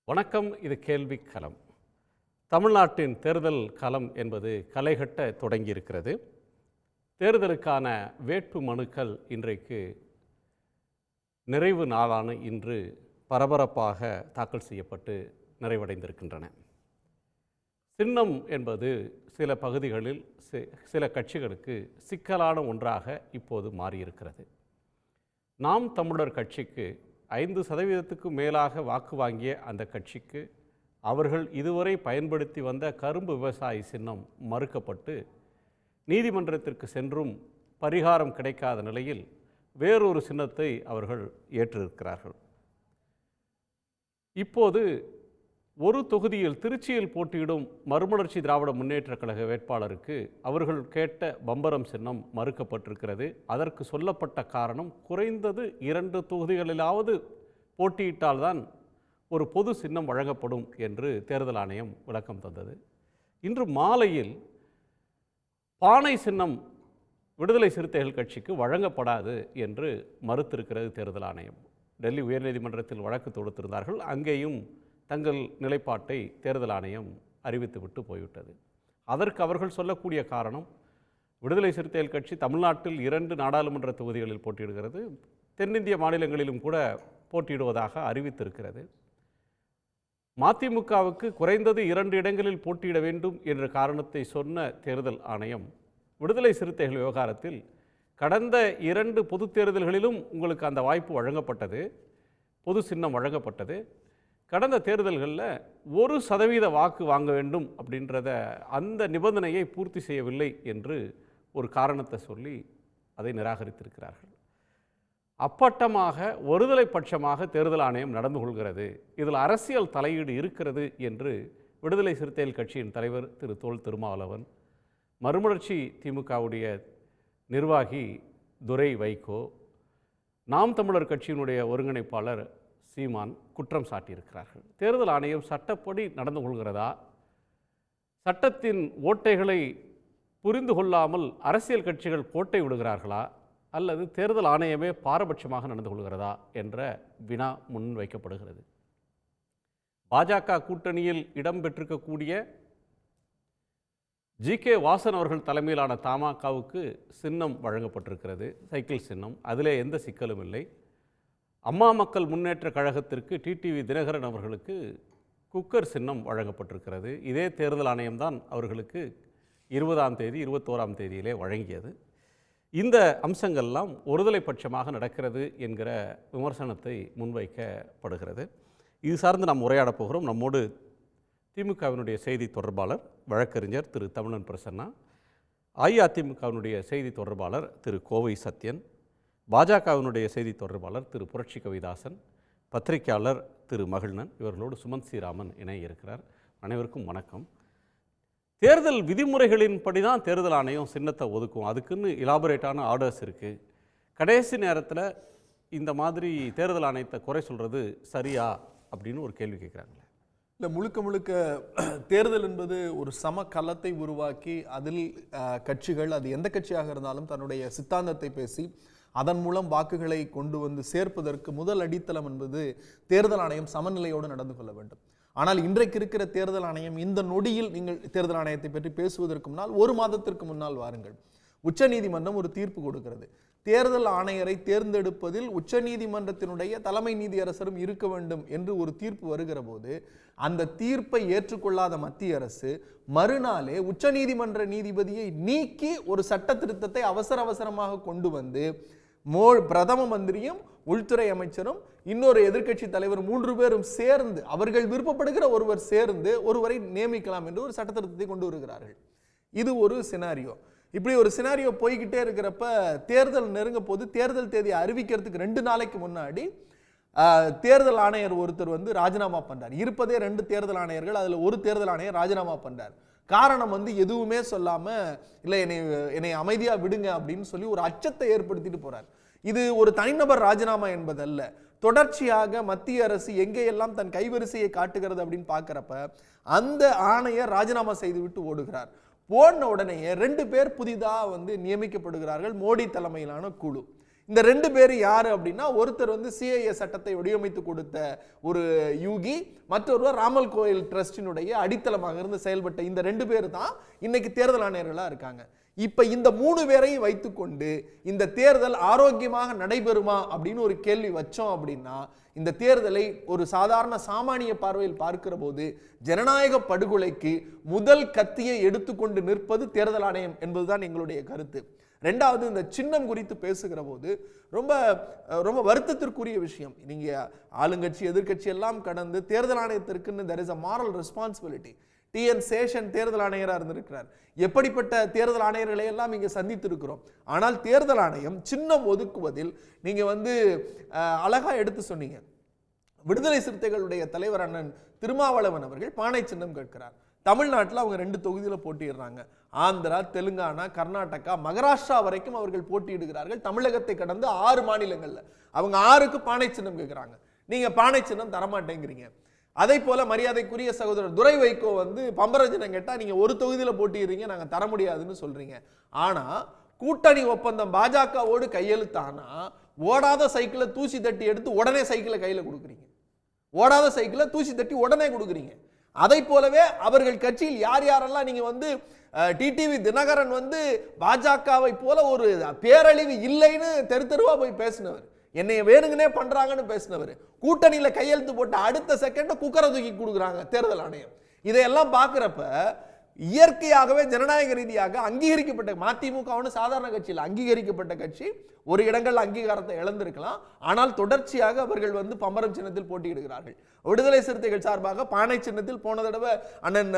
வணக்கம். இது கேள்வி களம். தமிழ்நாட்டின் தேர்தல் களம் என்பது களைகட்ட தொடங்கியிருக்கிறது. தேர்தலுக்கான வேட்பு மனுக்கள் இன்றைக்கு நிறைவு நாளான இன்று பரபரப்பாக தாக்கல் செய்யப்பட்டு நிறைவடைந்திருக்கின்றன. சின்னம் என்பது சில பகுதிகளில் சில கட்சிகளுக்கு சிக்கலான ஒன்றாக இப்போது மாறியிருக்கிறது. நாம் தமிழர் கட்சிக்கு 5% மேலாக வாக்கு வாங்கிய அந்த கட்சிக்கு அவர்கள் இதுவரை பயன்படுத்தி வந்த கரும்பு விவசாயி சின்னம் மறுக்கப்பட்டு நீதிமன்றத்திற்கு சென்றும் பரிகாரம் கிடைக்காத நிலையில் வேறொரு சின்னத்தை அவர்கள் ஏற்றிருக்கிறார்கள். இப்போது ஒரு தொகுதியில் திருச்சியில் போட்டியிடும் மறுமலர்ச்சி திராவிட முன்னேற்றக் கழக வேட்பாளருக்கு அவர்கள் கேட்ட பம்பரம் சின்னம் மறுக்கப்பட்டிருக்கிறது. அதற்கு சொல்லப்பட்ட காரணம், குறைந்தது 2 தொகுதிகளிலாவது போட்டியிட்டால்தான் ஒரு பொது சின்னம் வழங்கப்படும் என்று தேர்தல் ஆணையம் விளக்கம் தந்தது. இன்று மாலையில் பானை சின்னம் விடுதலை சிறுத்தைகள் கட்சிக்கு வழங்கப்படாது என்று மறுத்திருக்கிறது தேர்தல் ஆணையம். டெல்லி உயர்நீதிமன்றத்தில் வழக்கு தொடுத்திருந்தார்கள். அங்கேயும் தங்கள் நிலைப்பாட்டை தேர்தல் ஆணையம் அறிவித்துவிட்டு போய்விட்டது. அதற்கு அவர்கள் சொல்லக்கூடிய காரணம், விடுதலை சிறுத்தைகள் கட்சி தமிழ்நாட்டில் 2 நாடாளுமன்ற தொகுதிகளில் போட்டியிடுகிறது, தென்னிந்திய மாநிலங்களிலும் கூட போட்டியிடுவதாக அறிவித்திருக்கிறது. மதிமுகவுக்கு குறைந்தது 2 இடங்களில் போட்டியிட வேண்டும் என்ற காரணத்தை சொன்ன தேர்தல் ஆணையம் விடுதலை சிறுத்தைகள் விவகாரத்தில் கடந்த 2 பொது தேர்தல்களிலும் உங்களுக்கு அந்த வாய்ப்பு வழங்கப்பட்டது, பொது சின்னம் வழங்கப்பட்டது. கடந்த தேர்தல்களில் 1% வாக்கு வாங்க வேண்டும் அப்படின்றத அந்த நிபந்தனையை பூர்த்தி செய்யவில்லை என்று ஒரு காரணத்தை சொல்லி அதை நிராகரித்திருக்கிறார்கள். அப்பட்டமாக ஒருதலை பட்சமாக தேர்தல் ஆணையம் நடந்து கொள்கிறது, இதில் அரசியல் தலையீடு இருக்கிறது என்று விடுதலை சிறுத்தைகள் கட்சியின் தலைவர் திரு தொல் திருமாவளவன், மறுமலர்ச்சி திமுகவுடைய நிர்வாகி துரை வைகோ, நாம் தமிழர் கட்சியினுடைய ஒருங்கிணைப்பாளர் சீமான் குற்றம் சாட்டியிருக்கிறார்கள். தேர்தல் ஆணையம் சட்டப்படி நடந்து கொள்கிறதா, சட்டத்தின் ஓட்டைகளை புரிந்து கொள்ளாமல் அரசியல் கட்சிகள் கோட்டை விடுகிறார்களா, அல்லது தேர்தல் ஆணையமே பாரபட்சமாக நடந்து கொள்கிறதா என்ற வினா முன்வைக்கப்படுகிறது. பாஜக கூட்டணியில் இடம்பெற்றிருக்கக்கூடிய ஜி.கே. வாசன் அவர்கள் தலைமையிலான தமாகவுக்கு சின்னம் வழங்கப்பட்டிருக்கிறது, சைக்கிள் சின்னம். அதிலே எந்த சிக்கலும் இல்லை. அம்மா மக்கள் முன்னேற்ற கழகத்திற்கு டிடிவி தினகரன் அவர்களுக்கு குக்கர் சின்னம் வழங்கப்பட்டிருக்கிறது. இதே தேர்தல் ஆணையம்தான் அவர்களுக்கு 20ஆம் தேதி 21ஆம் தேதியிலே வழங்கியது. இந்த அம்சங்கள்லாம் ஒருதலை பட்சமாக நடக்கிறது என்கிற விமர்சனத்தை முன்வைக்கப்படுகிறது. இது சார்ந்து நாம் உரையாடப் போகிறோம். நம்மோடு திமுகவினுடைய செய்தி தொடர்பாளர் வழக்கறிஞர் திரு தமிழன் பிரசன்னா, அஇஅதிமுகவினுடைய செய்தி தொடர்பாளர் திரு கோவை சத்யன், பாஜகவினுடைய செய்தி தொடர்பாளர் திரு புரட்சி கவிதாசன், பத்திரிகையாளர் திரு மகிழ்நன், இவர்களோடு சுமந்த் ஸ்ரீராமன் இணைய இருக்கிறார். அனைவருக்கும் வணக்கம். தேர்தல் விதிமுறைகளின்படி தான் தேர்தல் ஆணையம் சின்னத்தை ஒதுக்கும், அதுக்குன்னு இலாபரேட்டான ஆர்டர்ஸ் இருக்குது. கடைசி நேரத்தில் இந்த மாதிரி தேர்தல் ஆணையத்தை குறை சொல்கிறது சரியா அப்படின்னு ஒரு கேள்வி கேட்குறாங்களே. இல்லை, முழுக்க தேர்தல் என்பது ஒரு சம களத்தை உருவாக்கி அதில் கட்சிகள், அது எந்த கட்சியாக இருந்தாலும் தன்னுடைய சித்தாந்தத்தை பேசி அதன் மூலம் வாக்குகளை கொண்டு வந்து சேர்ப்பதற்கு முதல் அடித்தளம் என்பது தேர்தல் ஆணையம் சமநிலையோடு நடந்து கொள்ள வேண்டும். ஆனால் இன்றைக்கு இருக்கிற தேர்தல் ஆணையம், இந்த நொடியில் நீங்கள் தேர்தல் ஆணையத்தை பற்றி பேசுவதற்கு முன்னால் 1 மாதத்திற்கு முன்னால் வாருங்கள். உச்சநீதிமன்றம் ஒரு தீர்ப்பு கொடுக்கிறது. தேர்தல் ஆணையரை தேர்ந்தெடுப்பதில் உச்சநீதிமன்றத்தினுடைய தலைமை நீதியரசரும் இருக்க வேண்டும் என்று ஒரு தீர்ப்பு வருகிற போது, அந்த தீர்ப்பை ஏற்றுக்கொள்ளாத மத்திய அரசு மறுநாளே உச்சநீதிமன்ற நீதிபதியை நீக்கி ஒரு சட்ட திருத்தத்தை அவசரமாக கொண்டு வந்து பிரதம மந்திரியும் உள்துறை அமைச்சரும் இன்னொரு எதிர்க்கட்சி தலைவர் 3 பேரும் சேர்ந்து, அவர்கள் விருப்பப்படுகிற ஒருவர் சேர்ந்து ஒருவரை நியமிக்கலாம் என்று ஒரு சட்ட திருத்தத்தை கொண்டு வருகிறார்கள். இது ஒரு சினாரியோ. இப்படி ஒரு சினாரியோ போய்கிட்டே இருக்கிறப்ப தேர்தல் நெருங்க போது, தேர்தல் தேதி அறிவிக்கிறதுக்கு 2 நாளைக்கு முன்னாடி தேர்தல் ஆணையர் ஒருத்தர் வந்து ராஜினாமா பண்றார். இருப்பதே 2 தேர்தல் ஆணையர்கள், அதுல ஒரு தேர்தல் ஆணையர் ராஜினாமா பண்றார். காரணம் வந்து எதுவுமே சொல்லாம, இல்லை என்னை அமைதியா விடுங்க அப்படின்னு சொல்லி ஒரு அச்சத்தை ஏற்படுத்திட்டு போறார். இது ஒரு தனிநபர் ராஜினாமா என்பதல்ல. தொடர்ச்சியாக மத்திய அரசு எங்கேயெல்லாம் தன் கைவரிசையை காட்டுகிறது அப்படின்னு பார்க்கிறப்ப அந்த ஆணையர் ராஜினாமா செய்து விட்டு ஓடுகிறார். போன உடனே 2 பேர் புதிதாக வந்து நியமிக்கப்படுகிறார்கள், மோடி தலைமையிலான குழு. இந்த 2 பேர் யாரு அப்படின்னா, ஒருத்தர் வந்து சிஏஏ சட்டத்தை வடிவமைத்து கொடுத்த ஒரு யூகி, மற்றொருவர் ராமல் கோயில் ட்ரஸ்டினுடைய அடித்தளமாக இருந்து செயல்பட்ட இந்த 2 பேர் தான் இன்னைக்கு தேர்தல் ஆணையர்களா இருக்காங்க. இப்ப இந்த 3 பேரையும் வைத்துக்கொண்டு இந்த தேர்தல் ஆரோக்கியமாக நடைபெறுமா அப்படின்னு ஒரு கேள்வி வச்சோம் அப்படின்னா, இந்த தேர்தலை ஒரு சாதாரண சாமானிய பார்வையில் பார்க்கிற போது ஜனநாயக படுகொலைக்கு முதல் கத்தியை எடுத்துக்கொண்டு நிற்பது தேர்தல் ஆணையம் என்பதுதான் எங்களுடைய கருத்து. ரெண்டாவது, இந்த சின்னம் குறித்து பேசுகிற போது ரொம்ப ரொம்ப வருத்தத்திற்குரிய விஷயம். நீங்க ஆளுங்கட்சி எதிர்கட்சி எல்லாம் கடந்து தேர்தல் ஆணையத்திற்கு there is a moral responsibility. TN Seshan தேர்தல் ஆணையராக இருந்திருக்கிறார். எப்படிப்பட்ட தேர்தல் ஆணையர்களை எல்லாம் இங்கே சந்தித்திருக்கிறோம். ஆனால் தேர்தல் ஆணையம் சின்னம் ஒதுக்குவதில் நீங்க வந்து அழகா எடுத்து சொன்னீங்க. விடுதலை சிறுத்தைகளுடைய தலைவர் அண்ணன் திருமாவளவன் அவர்கள் பானை சின்னம் கேட்கிறார். தமிழ்நாட்டில் அவங்க 2 தொகுதியில் போட்டியிடுறாங்க. ஆந்திரா, தெலுங்கானா, கர்நாடகா, மகாராஷ்டிரா வரைக்கும் அவர்கள் போட்டியிடுகிறார்கள். தமிழகத்தை கடந்து 6 மாநிலங்கள்ல அவங்க 6க்கு பானை சின்னம் கேட்கிறாங்க. நீங்க பானை சின்னம் தரமாட்டேங்கிறீங்க. அதே போல மரியாதைக்குரிய சகோதரர் துரை வைகோ வந்து பம்பரஜனம் கேட்டா நீங்க ஒரு தொகுதியில் போட்டிடுறீங்க, நாங்க தர முடியாதுன்னு சொல்றீங்க. ஆனா கூட்டணி ஒப்பந்தம் பாஜகவோடு கையெழுத்தானா ஓடாத சைக்கிளை தூசி தட்டி எடுத்து உடனே சைக்கிளை கையில கொடுக்குறீங்க. ஓடாத சைக்கிளை தூசி தட்டி உடனே கொடுக்குறீங்க. அதை போலவே அவர்கள் கட்சியில் யார் யாரெல்லாம் நீங்க வந்து டிடிவி தினகரன் வந்து பாஜகவை போல ஒரு பேரழிவு இல்லைன்னு தெரு தெருவா போய் பேசினவர், என்னைய வேணுங்கனே பண்றாங்கன்னு பேசினவர், கூட்டணியில கையெழுத்து போட்ட அடுத்த செகண்ட் குக்கரை தூக்கி கொடுக்குறாங்க தேர்தல் ஆணையம். இதையெல்லாம் பார்க்கிறப்ப இயற்கையாகவே ஜனநாயக ரீதியாக அங்கீகரிக்கப்பட்ட மதிமுக சாதாரண கட்சியில் அங்கீகரிக்கப்பட்ட கட்சி ஒரு இடங்கள் அங்கீகாரத்தை இழந்திருக்கலாம். ஆனால் தொடர்ச்சியாக அவர்கள் வந்து பம்பரம் சின்னத்தில் போட்டியிடுகிறார்கள். விடுதலை சிறுத்தைகள் சார்பாக பானை சின்னத்தில் போன தடவை அண்ணன்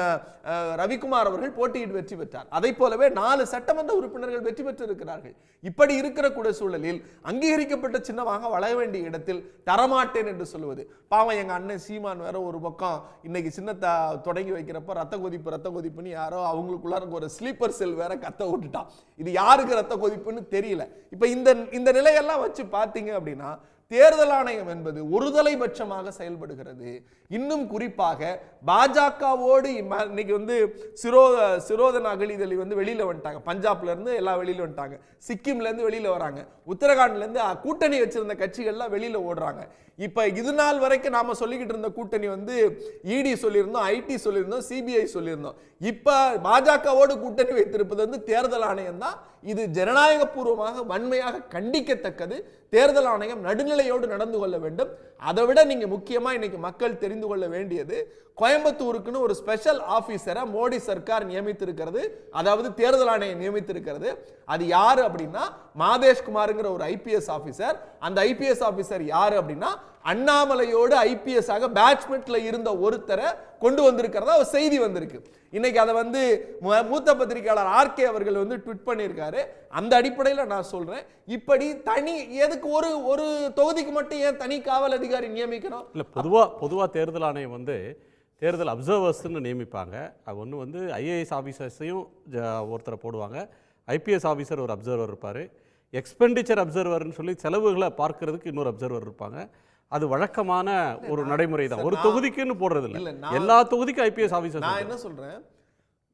ரவிக்குமார் அவர்கள் போட்டியிட்டு வெற்றி பெற்றார். அதை போலவே 4 சட்டமன்ற உறுப்பினர்கள் வெற்றி பெற்றிருக்கிறார்கள். இப்படி இருக்கிற கூட சூழலில் அங்கீகரிக்கப்பட்ட சின்னமாக வளர வேண்டிய இடத்தில் தரமாட்டேன் என்று சொல்லுவது பாவம். எங்க அண்ணன் சீமான் வேற ஒரு பக்கம் இன்னைக்கு சின்னத்தை தொடங்கி வைக்கிறப்ப ரத்த கொதிப்புன்னு யாரோ அவங்களுக்குள்ளார ஒரு ஸ்லீப்பர் செல் வேற கத்த விட்டுட்டான். இது யாருக்கு ரத்த கொதிப்புன்னு தெரியல. இப்ப இந்த நிலையெல்லாம் வச்சு பார்த்தீங்க அப்படின்னா தேர்தல் ஆணையம் என்பது ஒருதலைபட்சமாக செயல்படுகிறது. இன்னும் குறிப்பாக பாஜகவோடு இன்னைக்கு வந்து சிரோதன் அகலிதழி வந்து வெளியில வந்துட்டாங்க. பஞ்சாப்ல இருந்து எல்லாம் வெளியில வந்துட்டாங்க. சிக்கிம்ல இருந்து வெளியில வராங்க. உத்தரகாண்ட்ல இருந்து கூட்டணி வச்சிருந்த கட்சிகள்லாம் வெளியில ஓடுறாங்க. இப்ப இது நாள் வரைக்கும் நாம சொல்லிக்கிட்டு இருந்த கூட்டணி வந்து இடி சொல்லியிருந்தோம், ஐடி சொல்லியிருந்தோம், சிபிஐ சொல்லியிருந்தோம். இப்ப பாஜகவோடு கூட்டணி வைத்திருப்பது வந்து தேர்தல் ஆணையம் தான். இது ஜனநாயக பூர்வமாக வன்மையாக கண்டிக்கத்தக்கது. தேர்தல் ஆணையம் நடுநிலையோடு நடந்து கொள்ள வேண்டும். அதை விட நீங்க முக்கியமா இன்னைக்கு மக்கள் தெரிந்து கொள்ள வேண்டியது, கோயம்புத்தூருக்குன்னு ஒரு ஸ்பெஷல் ஆபீசரை மோடி சர்க்கார் நியமித்திருக்கிறது. அதாவது தேர்தல் ஆணையம் நியமித்திருக்கிறது. அது யாரு அப்படின்னா மாதேஷ்குமார்ங்கிற ஒரு ஐபிஎஸ் ஆபீசர். அந்த ஐபிஎஸ் ஆபீசர் யாரு அப்படின்னா அண்ணாமலையோடு ஐபிஎஸ் ஆக பேட்ச்மெண்ட்ல இருந்த ஒருத்தரை கொண்டு வந்திருக்கிறதா ஒரு செய்தி வந்திருக்கு. இன்னைக்கு அதை வந்து மூத்த பத்திரிகையாளர் ஆர்கே அவர்கள் வந்து ட்வீட் பண்ணியிருக்காரு. அந்த அடிப்படையில் நான் சொல்றேன், இப்படி தனி எதுக்கு ஒரு தொகுதிக்கு மட்டும் ஏன் தனி காவல் அதிகாரி நியமிக்கணும்? இல்லை, பொதுவா தேர்தல் ஆணையம் வந்து தேர்தல் அப்சர்வர்ஸ்ன்னு நியமிப்பாங்க. அது ஒன்று வந்து ஐஏஎஸ் ஆஃபீஸர்ஸையும் ஒருத்தரை போடுவாங்க. ஐபிஎஸ் ஆஃபீஸர் ஒரு அப்சர்வர் இருப்பார். எக்ஸ்பெண்டிச்சர் அப்சர்வர்னு சொல்லி செலவுகளை பார்க்கறதுக்கு இன்னொரு அப்சர்வர் இருப்பாங்க. அது வழக்கமான ஒரு நடைமுறை தான். ஒரு தொகுதிக்குன்னு போடுறது இல்லை, எல்லா தொகுதிக்கும் ஐபிஎஸ் ஆஃபீஸர். நான் என்ன சொல்றேன்,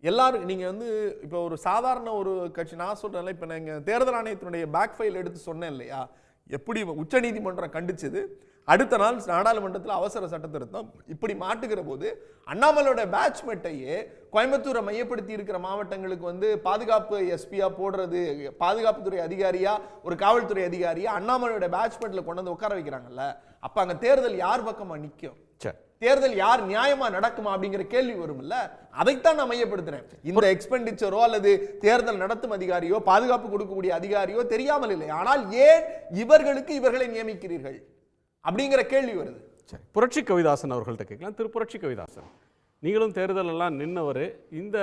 எல்லாரும் நீங்க வந்து இப்போ ஒரு சாதாரண ஒரு கட்சி நான் சொல்றேன்ல, இப்போ நீங்க தேர்தல் ஆணையத்தினுடைய பேக் ஃபைல் எடுத்து சொன்னேன் இல்லையா, எப்படி உச்சநீதிமன்றம் கண்டிச்சது, அடுத்த நாள் நாடாளுமன்றத்தில் அவசர சட்ட திருத்தம் இப்படி மாட்டுகிற போது அண்ணாமலையோட பேட்ச்மெட்டையே கோயம்புத்தூரை மையப்படுத்தி இருக்கிற மாவட்டங்களுக்கு வந்து பாதுகாப்பு எஸ்பியா போடுறது, பாதுகாப்புத்துறை அதிகாரியா ஒரு காவல்துறை அதிகாரியா அண்ணாமலையோட பேட்ச்மெண்ட்ல கொண்டு வந்து உட்கார வைக்கிறாங்கல்ல, அப்ப அங்க தேர்தல் யார் பக்கமா நிற்கும்? தேர்தல் யார் நியாயமா நடக்குமா அப்படிங்கிற கேள்வி வரும்ல. அதைத்தான் நான் மையப்படுத்துறேன். இந்த எக்ஸ்பெண்டிச்சரோ அல்லது தேர்தல் நடத்தும் அதிகாரியோ பாதுகாப்பு கொடுக்கக்கூடிய அதிகாரியோ தெரியாமல் இல்லை, ஆனால் ஏன் இவர்களை நியமிக்கிறீர்கள் அப்படிங்கிற கேள்வி வருது. சரி, புரட்சி கவிதாசன் அவர்கள்ட்ட கேட்கலாம். திரு புரட்சி கவிதாசன், நீங்களும் தேர்தல் எல்லாம் நின்னவர். இந்த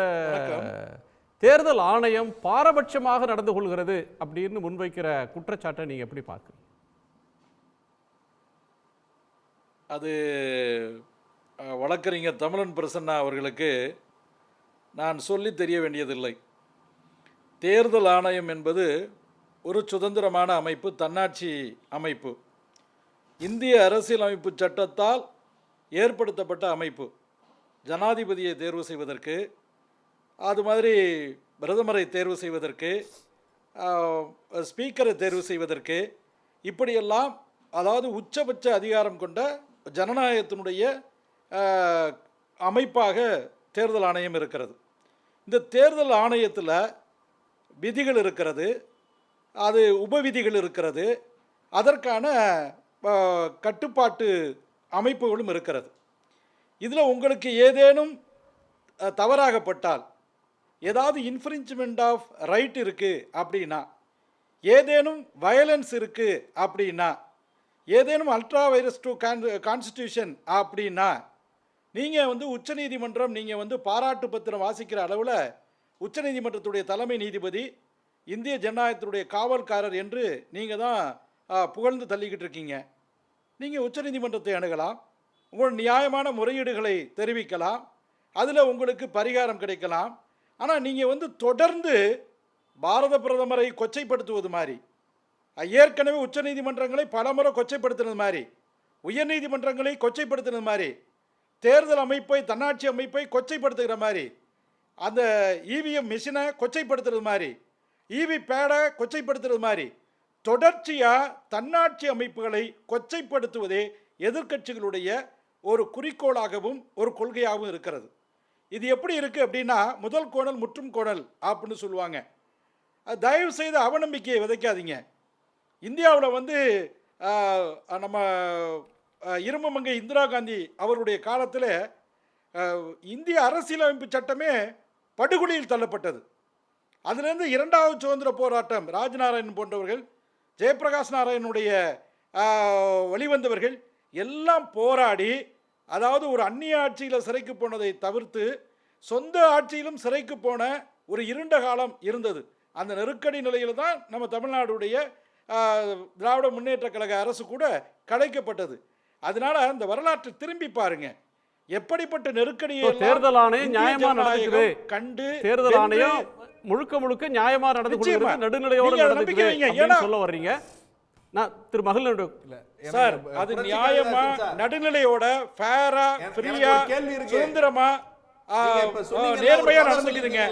தேர்தல் ஆணையம் பாரபட்சமாக நடந்து கொள்கிறது அப்படின்னு முன்வைக்கிற குற்றச்சாட்டை நீங்க எப்படி பார்க்குறீங்க? அது வழக்கறிஞர் தமிழன் பிரசன்னா அவர்களுக்கு நான் சொல்லி தெரிய வேண்டியதில்லை. தேர்தல் ஆணையம் என்பது ஒரு சுதந்திரமான அமைப்பு, தன்னாட்சி அமைப்பு, இந்திய அரசியலமைப்பு சட்டத்தால் ஏற்படுத்தப்பட்ட அமைப்பு. ஜனாதிபதியை தேர்வு செய்வதற்கு, அது மாதிரி பிரதமரை தேர்வு செய்வதற்கு, ஸ்பீக்கரை தேர்வு செய்வதற்கு, இப்படியெல்லாம் அதாவது உச்சபட்ச அதிகாரம் கொண்ட ஜனநாயகத்தினுடைய அமைப்பாக தேர்தல் ஆணையம் இருக்கிறது. இந்த தேர்தல் ஆணையத்தில் விதிகள் இருக்கிறது, அது உபவிதிகள் இருக்கிறது, அதற்கான கட்டுப்பாட்டு அமைப்புகளும் இருக்கிறது. இதில் உங்களுக்கு ஏதேனும் தவறாகப்பட்டால், ஏதாவது இன்ஃப்ரிஞ்ச்மெண்ட் ஆஃப் ரைட் இருக்குது அப்படின்னா, ஏதேனும் வயலன்ஸ் இருக்குது அப்படின்னா, ஏதேனும் அல்ட்ரா வைரஸ் டு கான்ஸ்டியூஷன் அப்படின்னா, நீங்கள் வந்து உச்சநீதிமன்றம் நீங்கள் வந்து பாராட்டு பத்திரம் வாசிக்கிற அளவில் உச்சநீதிமன்றத்துடைய தலைமை நீதிபதி இந்திய ஜனநாயகத்தினுடைய காவல்காரர் என்று நீங்கள் தான் புகழ்ந்து தள்ளிக்கிட்டு இருக்கீங்க. நீங்கள் உச்சநீதிமன்றத்தை அணுகலாம், உங்கள் நியாயமான முறையீடுகளை தெரிவிக்கலாம், அதில் உங்களுக்கு பரிகாரம் கிடைக்கலாம். ஆனால் நீங்கள் வந்து தொடர்ந்து பாரத பிரதமரை கொச்சைப்படுத்துவது மாதிரி, ஏற்கனவே உச்சநீதிமன்றங்களை பலமுறை கொச்சைப்படுத்தினது மாதிரி, உயர்நீதிமன்றங்களை கொச்சைப்படுத்தினது மாதிரி, தேர்தல் அமைப்பை தன்னாட்சி அமைப்பை கொச்சைப்படுத்துகிற மாதிரி, அந்த இவிஎம் மிஷினை கொச்சைப்படுத்துறது மாதிரி, இவி பேடை கொச்சைப்படுத்துறது மாதிரி, தொடர்ச்சியாக தன்னாட்சி அமைப்புகளை கொச்சைப்படுத்துவதே எதிர்க்கட்சிகளுடைய ஒரு குறிக்கோளாகவும் ஒரு கொள்கையாகவும் இருக்கிறது. இது எப்படி இருக்குது அப்படின்னா, முதல் கோணல் முற்றும் கோணல் அப்படின்னு சொல்லுவாங்க. தயவு செய்து அவநம்பிக்கையை விதைக்காதீங்க. இந்தியாவில் வந்து நம்ம இரும்புமங்கை இந்திரா காந்தி அவருடைய காலத்தில் இந்திய அரசியலமைப்பு சட்டமே படுகொலியில் தள்ளப்பட்டது. அதிலிருந்து இரண்டாவது சுதந்திர போராட்டம் ராஜ்நாராயணன் போன்றவர்கள், ஜெயபிரகாஷ் நாராயணனுடைய வழிவந்தவர்கள் எல்லாம் போராடி, அதாவது ஒரு அந்நிய ஆட்சியில் சிறைக்கு போனதை தவிர்த்து சொந்த ஆட்சியிலும் சிறைக்கு போன ஒரு இருண்ட காலம் இருந்தது. அந்த நெருக்கடி நிலையில் தான் நம்ம தமிழ்நாடுடைய திராவிட முன்னேற்ற கழக அரசு கூட கலைக்கப்பட்டது. அதனால அந்த வரலாற்றை திரும்பி பாருங்க, எப்படிப்பட்ட நெருக்கடியை தேர்தல் ஆணையம் நியாயமா நடக்குது கண்டு, தேர்தல் ஆணையம் முழுக்க முழுக்க நியாயமா நடந்து கொள்கிறது, நடுநிலையோடு நடந்துக்குது சொல்ல வர்றீங்க. நான் திரு மகிழ் சார், அது நியாயமா நடுநிலையோட ஃபேரா ஃப்ரீயா சுதந்திரமா நேர்மையா நடந்துக்குதுங்க.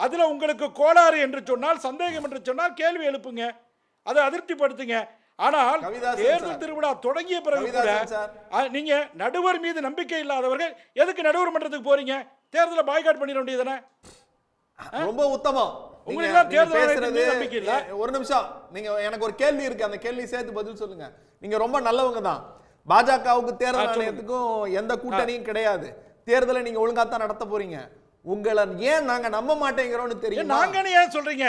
அதுல உங்களுக்கு கோளாறு என்று சொன்னால், சந்தேகம் என்று சொன்னால் கேள்வி எழுப்புங்க, அதை அதிருப்திப்படுத்துங்க. ஆனால் தேர்தல் திருவிழா தொடங்கிய பிறகு கூட நீங்க நடுவர் மீது நம்பிக்கை இல்லாதவர்கள் எதுக்கு நடுவர் மன்றத்துக்கு போறீங்க? தேர்தலை பாய்காட் பண்ணிட வேண்டியதானே? ரொம்ப உத்தமம். நம்பிக்கை இல்ல. ஒரு நிமிஷம், நீங்க எனக்கு ஒரு கேள்வி இருக்கு, அந்த கேள்வி சேர்த்து பதில் சொல்லுங்க. நீங்க ரொம்ப நல்லவங்க தான். பாஜகவுக்கு தேர்தல் ஆணையத்துக்கும் எந்த கூட்டணியும் கிடையாது. தேர்தலை நீங்க ஒழுங்கா தான் நடத்த போறீங்க. உங்களை ஏன் நாங்க நம்ப மாட்டேங்கிறோம்னு தெரியும். நாங்க ஏன் சொல்றீங்க?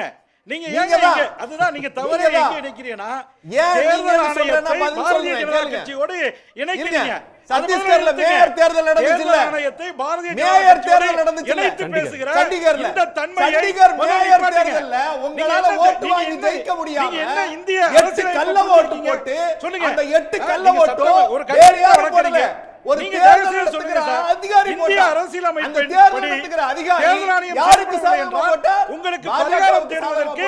நீங்க ஏங்க அதுதான் நீங்க தவறு எங்க இணைக்கிறீங்கன்னா, தேர்தல் ஆணையத்தை பாரதிய ஜனதா கட்சியோடு இணைக்கிறீங்க. சத்தீஸ்கர்ல மேயர் தேர்தல் நடந்துச்சுல, ஆணையத்தை பாரதிய மேயர் தேர்தல் நடந்துச்சுல, இணைத்து பேசுகிற சண்டிகர்ல இந்த தன்மையை சண்டிகர் மேயர் தேர்தல்ல உங்களால ஓட்டு வாங்கி ஜெயிக்க முடியாம என்ன இந்திய 8 கள்ள ஓட்டு போட்டு சொல்லுங்க, அந்த 8 கள்ள ஓட்டு வேற யாரும் போடல. ஒரு தேர்தல் நடத்துகிற அதிகாரி இந்திய அரசியலமைப்பு அந்த தேர்தல் நடத்துகிற அதிகாரி யாருக்கு சாதகமா போட்டார்? உங்களுக்கு பரிகாரம் தேடுவதற்கு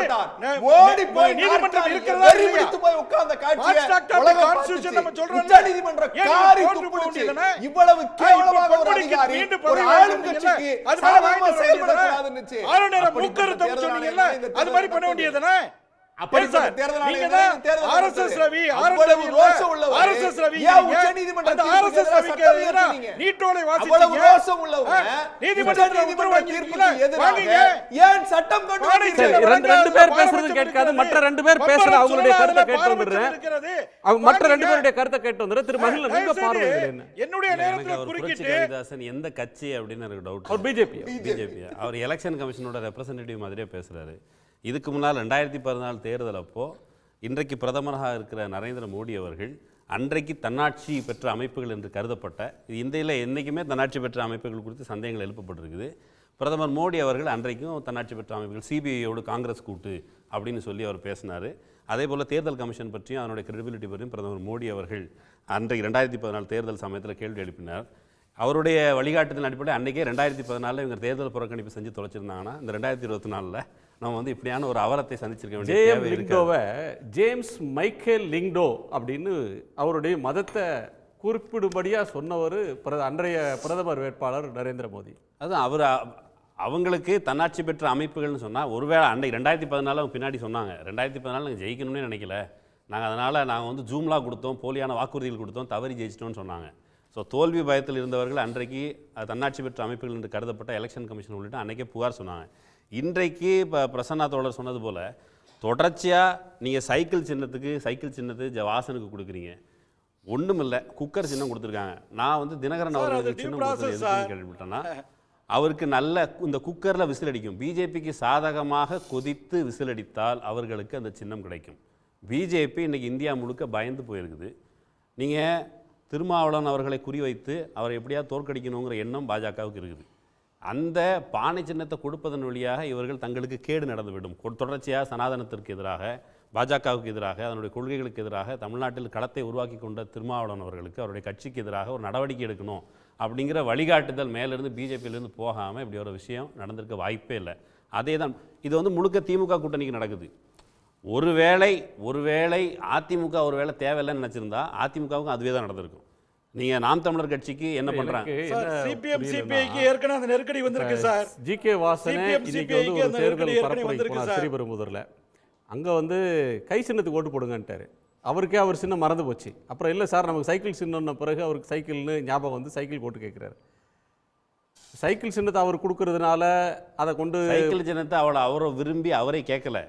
ஓடி போய் நீதிமன்றம் இருக்கிறதா இல்லையா? போய் உட்கார்ந்த காட்சியை உலக கான்ஸ்டிடியூஷன் நம்ம சொல்றோம். உச்சநீதிமன்ற காரி துப்புடுச்சு. இவ்வளவு கேவலமாக ஒரு அதிகாரி ஒரு ஆளும் கட்சிக்கு சாதகமா செயல்படக்கூடாதுன்னுச்சு. ஆளுநர் முக்கருத்தம் சொன்னீங்கல்ல, அது மாதிரி பண்ண வேண்டியதுதானே? அப்படி சார், நீங்க தான் ஆர்எஸ்எஸ் ரவி, அவ்வளவு ரோஷம் உள்ளவர், ஆர்எஸ்எஸ் ரவி, ஏன் உச்சநீதிமன்ற ஆர்எஸ்எஸ் ரவிக்கு எதிராக நீட்டோலை வாசிச்சீங்க? அவ்வளவு ரோஷம் உள்ளவர் நீதிமன்ற உத்தரவு தீர்ப்புக்கு எதிராக ஏன் சட்டம் கொண்டு வந்தீங்க? ரெண்டு பேர் பேசுறது கேட்காது, மற்ற ரெண்டு பேர் பேசுற அவங்களுடைய கருத்தை கேட்டு வந்துடுறேன். அவங்க மற்ற ரெண்டு பேருடைய கருத்தை கேட்டு வந்துடுறேன். திரு மகிழ், நீங்க பார்வை என்ன? என்னுடைய நேரத்துல குறுக்கிட்டு கவிதாசன் எந்த கட்சி அப்படின்னு எனக்கு டவுட். அவர் பிஜேபி. அவர் எலெக்ஷன் கமிஷனோட ரெப்ரசன்டேட்டிவ் மாதிரியே பேசுறாரு. இதுக்கு முன்னால் 2014 தேர்தல் அப்போ இன்றைக்கு பிரதமராக இருக்கிற நரேந்திர மோடி அவர்கள் அன்றைக்கு தன்னாட்சி பெற்ற அமைப்புகள் என்று கருதப்பட்ட, இந்தியில் என்றைக்குமே தன்னாட்சி பெற்ற அமைப்புகள் குறித்து சந்தேகங்கள் எழுப்பப்பட்டிருக்குது. பிரதமர் மோடி அவர்கள் அன்றைக்கும் தன்னாட்சி பெற்ற அமைப்புகள் சிபிஐயோடு காங்கிரஸ் கூட்டு அப்படின்னு சொல்லி அவர் பேசினார். அதே போல் தேர்தல் கமிஷன் பற்றியும் அதனுடைய கிரெடிபிலிட்டி பற்றியும் பிரதமர் மோடி அவர்கள் அன்றைக்கு 2014 தேர்தல் சமயத்தில் கேள்வி எழுப்பினார். அவருடைய வழிகாட்டுதல் அடிப்படையில் அன்றைக்கே 2014 இவங்க தேர்தல் புறக்கணிப்பு செஞ்சு தொலைச்சிருந்தாங்கன்னா இந்த 2024 நம்ம வந்து இப்படியான ஒரு அவலத்தை சந்திச்சிருக்க வேண்டிய தேவை இருக்கு. ஜேம்ஸ் மைக்கேல் லிங்டோ அப்படின்னு அவருடைய மதத்தை குறிப்பிடும்படியாக சொன்னவர் அன்றைய பிரதமர் வேட்பாளர் நரேந்திர மோடி. அதுதான் அவங்களுக்கு தன்னாட்சி பெற்ற அமைப்புகள்னு சொன்னால் ஒருவேளை அன்றைக்கு 2014 அவங்க பின்னாடி சொன்னாங்க 2014 நாங்கள் ஜெயிக்கணும்னே நினைக்கல, நாங்கள் வந்து ஜூம்லாம் கொடுத்தோம், போலியான வாக்குறுதிகள் கொடுத்தோம், தவறி ஜெயிச்சிட்டோம்னு சொன்னாங்க. ஸோ தோல்வி பயத்தில் இருந்தவர்கள் அன்றைக்கு தன்னாட்சி பெற்ற அமைப்புகள் என்று கருதப்பட்ட எலெக்ஷன் கமிஷன் உள்ளிட்ட அன்றைக்கே புகார் சொன்னாங்க. இன்றைக்கு இப்போ பிரசன்னா தோழர் சொன்னது போல் தொடர்ச்சியாக நீங்கள் சைக்கிள் சின்னத்துக்கு வாசனுக்கு கொடுக்குறீங்க. ஒன்றும் இல்லை, குக்கர் சின்னம் கொடுத்துருக்காங்க. நான் வந்து தினகரன் அவர்களுக்கு சின்னம் கொடுத்தது கேள்விப்பட்டேன்னா அவருக்கு நல்ல இந்த குக்கரில் விசில் அடிக்கும். பிஜேபிக்கு சாதகமாக கொதித்து விசில் அடித்தால் அவர்களுக்கு அந்த சின்னம் கிடைக்கும். பிஜேபி இன்றைக்கி இந்தியா முழுக்க பயந்து போயிருக்குது. நீங்கள் திருமாவளவன் அவர்களை குறிவைத்து அவரை எப்படியா தோற்கடிக்கணுங்கிற எண்ணம் பாஜகவுக்கு இருக்குது. அந்த பானை சின்னத்தை கொடுப்பதன் வழியாக இவர்கள் தங்களுக்கு கேடு நடந்துவிடும். தொடர்ச்சியாக சனாதனத்திற்கு எதிராக, பாஜகவுக்கு எதிராக, அதனுடைய கொள்கைகளுக்கு எதிராக தமிழ்நாட்டில் களத்தை உருவாக்கி கொண்ட திருமாவளவன் அவர்களுக்கு அவருடைய கட்சிக்கு எதிராக ஒரு நடவடிக்கை எடுக்கணும் அப்படிங்கிற வழிகாட்டுதல் மேலேருந்து பிஜேபியிலேருந்து போகாமல் இப்படி ஒரு விஷயம் நடந்திருக்க வாய்ப்பே இல்லை. அதே தான் இது வந்து முழுக்க திமுக கூட்டணிக்கு நடக்குது. ஒருவேளை அதிமுக ஒருவேளை தேவையில்லைன்னு நினச்சிருந்தா அதிமுகவுக்கும் அதுவே தான் நடந்திருக்கும். நீங்கள் நாம் தமிழர் கட்சிக்கு என்ன பண்ணுறாங்க? சிபிஎம் சிபிஐக்கு ஏற்கனவே அந்த நெருக்கடி வந்திருக்கு சார். ஜிகே வாசனே இன்னைக்கு வந்து ஒரு தேர்தல் பரப்புரைக்கு போனார் ஸ்ரீபெரும்புதூர்ல. அங்கே வந்து கை சின்னத்துக்கு ஓட்டு போடுங்கன்ட்டாரு. அவருக்கே அவர் சின்னம் மறந்து போச்சு. அப்புறம் இல்லை சார் நமக்கு சைக்கிள் சின்னம்ன பிறகு அவருக்கு சைக்கிள்னு ஞாபகம் வந்து சைக்கிள் போட்டு கேட்குறாரு. சைக்கிள் சின்னத்தை அவர் கொடுக்கறதுனால அதை கொண்டு சைக்கிள் சின்னத்தை அவரை விரும்பி அவரே கேட்கல.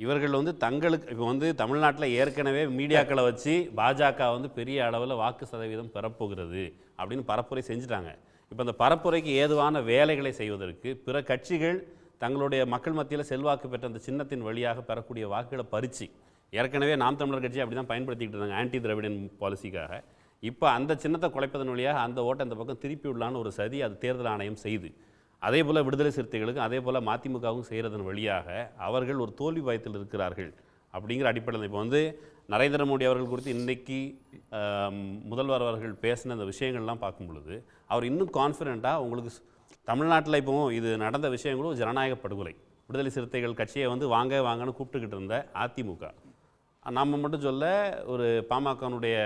இவர்கள் வந்து தங்களுக்கு இப்போ வந்து தமிழ்நாட்டில் ஏற்கனவே மீடியாக்களை வச்சு பாஜக வந்து பெரிய அளவில் வாக்கு சதவீதம் பெறப்போகிறது அப்படின்னு பரப்புரை செஞ்சுட்டாங்க. இப்போ அந்த பரப்புரைக்கு ஏதுவான வேலைகளை செய்வதற்கு பிற கட்சிகள் தங்களுடைய மக்கள் மத்தியில் செல்வாக்கு பெற்ற அந்த சின்னத்தின் வழியாக பெறக்கூடிய வாக்குகளை பறிச்சு ஏற்கனவே நாம் தமிழர் கட்சி அப்படி தான் பயன்படுத்திக்கிட்டு இருந்தாங்க ஆன்டி திராவிடன் பாலிசிக்காக. இப்போ அந்த சின்னத்தை குலைப்பதன் வழியாக அந்த ஓட்டை அந்த பக்கம் திருப்பி விடலான்னு ஒரு சதி அது தேர்தல் ஆணையம் செய்து, அதே போல் விடுதலை சிறுத்தைகளுக்கும் அதே போல் மதிமுகவும் செய்கிறதன் வழியாக அவர்கள் ஒரு தோல்வி பயத்தில் இருக்கிறார்கள் அப்படிங்கிற அடிப்படையில் இப்போ வந்து நரேந்திர மோடி அவர்கள் குறித்து இன்றைக்கி முதல்வர் அவர்கள் பேசின அந்த விஷயங்கள்லாம் பார்க்கும் பொழுது அவர் இன்னும் கான்ஃபிடெண்ட்டாக உங்களுக்கு தமிழ்நாட்டில் இப்போ இது நடந்த விஷயங்களும் ஜனநாயக படுகொலை, விடுதலை சிறுத்தைகள் கட்சியை வந்து வாங்கன்னு கூப்பிட்டுக்கிட்டு இருந்த அதிமுக, நம்ம மட்டும் சொல்ல ஒரு பாமகனுடைய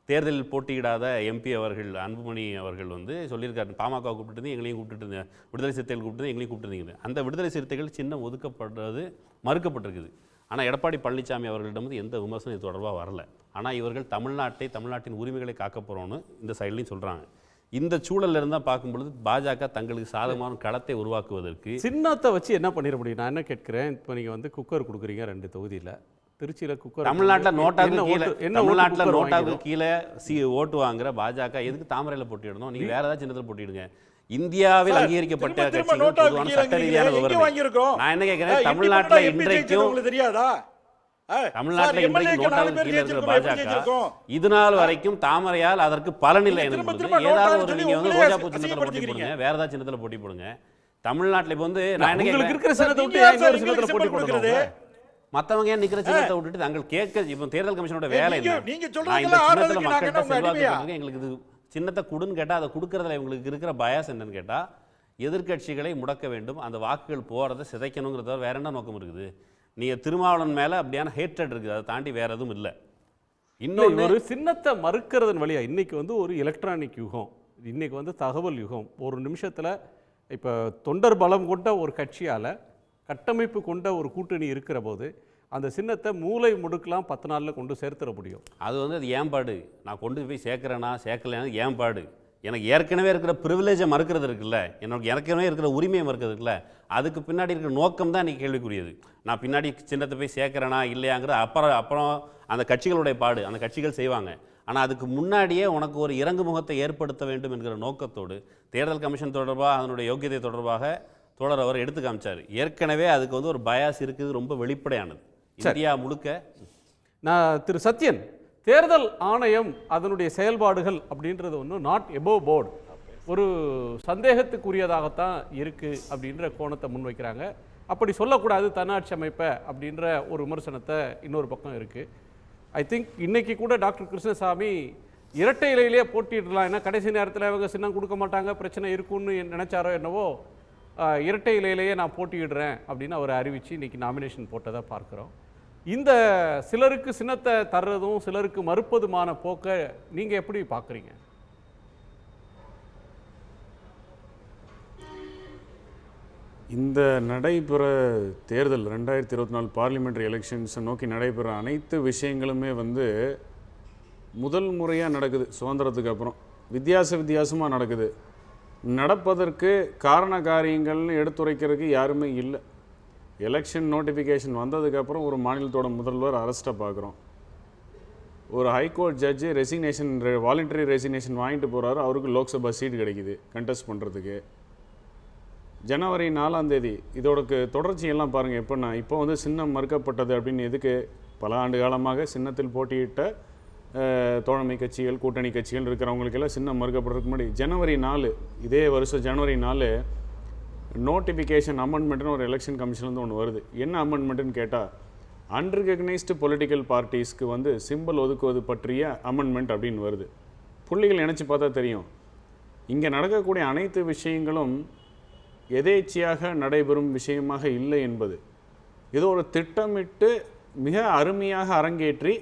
தேர்தலில் போட்டியிடாத எம்பி அவர்கள் அன்புமணி அவர்கள் வந்து சொல்லியிருக்காரு, பாமக கூப்பிட்டு எங்களையும் கூப்பிட்டு விடுதலை சிறுத்தைகள் கூப்பிட்டு எங்களையும் கூப்பிட்டுருந்தீங்க. அந்த விடுதலை சிறுத்தைகள் சின்னம் ஒதுக்கப்படுறது மறுக்கப்பட்டிருக்குது. ஆனால் எடப்பாடி பழனிசாமி அவர்களிடம் எந்த விமர்சனம் இது தொடர்பாக வரல. ஆனால் இவர்கள் தமிழ்நாட்டின் உரிமைகளை காக்க போகிறோன்னு இந்த சைட்லையும் சொல்கிறாங்க. இந்த சூழல்ல இருந்தால் பார்க்கும்பொழுது பாஜக தங்களுக்கு சாதகமான களத்தை உருவாக்குவதற்கு சின்னத்தை வச்சு என்ன பண்ணிட முடியும்? நான் என்ன கேட்குறேன், இப்போ நீங்கள் வந்து குக்கர் கொடுக்குறீங்க 2 தொகுதியில், திருச்சியில் குக்கர், தமிழ்நாட்டில் நோட்டாவுக்கு கீழே ஓட்டு வாங்குற பாஜக எதுக்கு தாமரையில் போட்டியிடணும்? நீங்கள் வேற ஏதாவது சின்னத்தில் போட்டிடுங்க. இந்தியாவில் அங்கீகரிக்கப்பட்ட கட்சிகள் பொதுவான சட்ட ரீதியான விவரம். நான் என்ன கேட்கிறேன், தமிழ்நாட்டில் இன்றைக்கும் தெரியாதா? தமிழ்நாட்டில் இன்றைக்கு நோட்டாவுக்கு கீழே இருக்கிற பாஜக இது நாள் வரைக்கும் தாமரையால் அதற்கு பலனில்லை. ஏதாவது ஒரு நீங்க வந்து ரோஜாப்பூ சின்னத்தில் போட்டி போடுங்க, வேற ஏதாவது சின்னத்தில் போட்டி போடுங்க. தமிழ்நாட்டில் இப்போ வந்து நான் என்ன கேட்கிறேன், மற்றவங்க ஏன் நிக்கிற சின்னத்தை விட்டுட்டு தாங்கள் கேட்க இப்போ தேர்தல் கமிஷனோட வேலை என்ன? நான் இந்த சின்னத்தில் மக்கள்கிட்ட செல்வாக்கு எங்களுக்கு இது சின்னத்தை கொடுன்னு கேட்டால் அதை கொடுக்கறதுல இவங்களுக்கு இருக்கிற பயாஸ் என்னன்னு கேட்டால் எதிர்கட்சிகளை முடக்க வேண்டும், அந்த வாக்குகள் போகிறத சிதைக்கணுங்கிறத வேற என்ன நோக்கம் இருக்குது? நீங்கள் திருமாவளவன் மேலே அப்படியான ஹேட்ரட் இருக்குது, அதை தாண்டி வேற எதுவும் இல்லை. இன்னொரு ஒரு சின்னத்தை மறுக்கிறதன் வழியாக இன்னைக்கு வந்து ஒரு எலக்ட்ரானிக் யுகம், இன்னைக்கு வந்து தகவல் யுகம். ஒரு நிமிஷத்தில் இப்போ தொண்டர் பலம் கொண்ட ஒரு கட்சியால் கட்டமைப்பு கொண்ட ஒரு கூட்டணி இருக்கிற போது அந்த சின்னத்தை மூளை முடுக்கலாம் 10 நாளில் கொண்டு சேர்த்துட முடியும். அது வந்து அது ஏம்பாடு, நான் கொண்டு போய் சேர்க்குறேன்னா சேர்க்கலைன்னா ஏம்பாடு. எனக்கு ஏற்கனவே இருக்கிற ப்ரிவிலேஜை மறுக்கிறது இருக்குல்ல, எனக்கு ஏற்கனவே இருக்கிற உரிமையை மறுக்கிறது இருக்குல்ல, அதுக்கு பின்னாடி இருக்கிற நோக்கம் தான் இன்றைக்கி கேள்விக்குரியது. நான் பின்னாடி சின்னத்தை போய் சேர்க்குறேனா இல்லையாங்கிற அப்புறம் அந்த கட்சிகளுடைய பாடு அந்த கட்சிகள் செய்வாங்க. ஆனால் அதுக்கு முன்னாடியே உனக்கு ஒரு இறங்கு முகத்தை ஏற்படுத்த வேண்டும் என்கிற நோக்கத்தோடு தேர்தல் கமிஷன் தொடர்பாக அதனுடைய யோக்கியத்தை தொடர்பாக தோழர் அவர் எடுத்து காமிச்சார். ஏற்கனவே அதுக்கு வந்து ஒரு பயாஸ் இருக்குது, ரொம்ப வெளிப்படையானது இந்தியா முழுக்க. நான் திரு சத்யன், தேர்தல் ஆணையம் அதனுடைய செயல்பாடுகள் அப்படின்றது ஒன்று நாட் எபோவ் போர்டு, ஒரு சந்தேகத்துக்குரியதாகத்தான் இருக்குது அப்படின்ற கோணத்தை முன்வைக்கிறாங்க. அப்படி சொல்லக்கூடாது தன்னாட்சி அமைப்பை அப்படின்ற ஒரு விமர்சனத்தை இன்னொரு பக்கம் இருக்குது. ஐ திங்க் இன்னைக்கு கூட டாக்டர் கிருஷ்ணசாமி இரட்டை இலையிலேயே போட்டிடலாம், ஏன்னா கடைசி நேரத்தில் அவங்க சின்னம் கொடுக்க மாட்டாங்க, பிரச்சனை இருக்குன்னு நினச்சாரோ என்னவோ, இரட்டை இலையிலேயே நான் போட்டியிடுறேன் அப்படின்னு அவர் அறிவித்து இன்றைக்கி நாமினேஷன் போட்டதை பார்க்குறோம். இந்த சிலருக்கு சின்னத்தை தர்றதும் சிலருக்கு மறுப்பதுமான போக்கை நீங்கள் எப்படி பார்க்குறீங்க? இந்த நடைபெற தேர்தல் 2024 பார்லிமெண்ட்ரி எலெக்ஷன்ஸை நோக்கி நடைபெற அனைத்து விஷயங்களுமே வந்து முதல் முறையாக நடக்குது. சுதந்திரத்துக்கு அப்புறம் வித்தியாசமாக நடக்குது. நடப்பதற்கு காரண காரியங்கள்னு எடுத்துரைக்கிறதுக்கு யாருமே இல்லை. எலெக்ஷன் நோட்டிஃபிகேஷன் வந்ததுக்கப்புறம் ஒரு மாநிலத்தோட முதல்வர் அரெஸ்ட்டை பார்க்குறோம். ஒரு high court judge resignation voluntary resignation வாங்கிட்டு போகிறாரு. அவருக்கு லோக்சபா சீட் கிடைக்குது கண்டெஸ்ட் பண்ணுறதுக்கு. ஜனவரி 4ஆம் தேதி இதோட தொடர்ச்சியெல்லாம் பாருங்கள். எப்போன்னா இப்போ வந்து சின்னம் மறுக்கப்பட்டது அப்படின்னு எதுக்கு? பல ஆண்டு காலமாக சின்னத்தில் போட்டியிட்ட தோழமை கட்சிகள் கூட்டணி கட்சிகள் இருக்கிறவங்களுக்கெல்லாம் சின்னம் மறுக்கப்படுறதுக்கு முன்னாடி ஜனவரி 4 இதே வருஷம் ஜனவரி 4 நோட்டிஃபிகேஷன் அமெண்ட்மெண்ட்னு ஒரு எலெக்ஷன் கமிஷன்லேருந்து ஒன்று வருது. என்ன அமெண்ட்மெண்ட்டுன்னு கேட்டால் அன்ரிகக்னைஸ்டு பொலிட்டிக்கல் பார்ட்டிஸ்க்கு வந்து சிம்பிள் ஒதுக்குவது பற்றிய அமெண்ட்மெண்ட் அப்படின்னு வருது. புள்ளிகள் நினச்சி பார்த்தா தெரியும். இங்கே நடக்கக்கூடிய அனைத்து விஷயங்களும் எதேச்சியாக நடைபெறும் விஷயமாக இல்லை என்பது. இது ஒரு திட்டமிட்டு மிக அருமையாக அரங்கேற்றி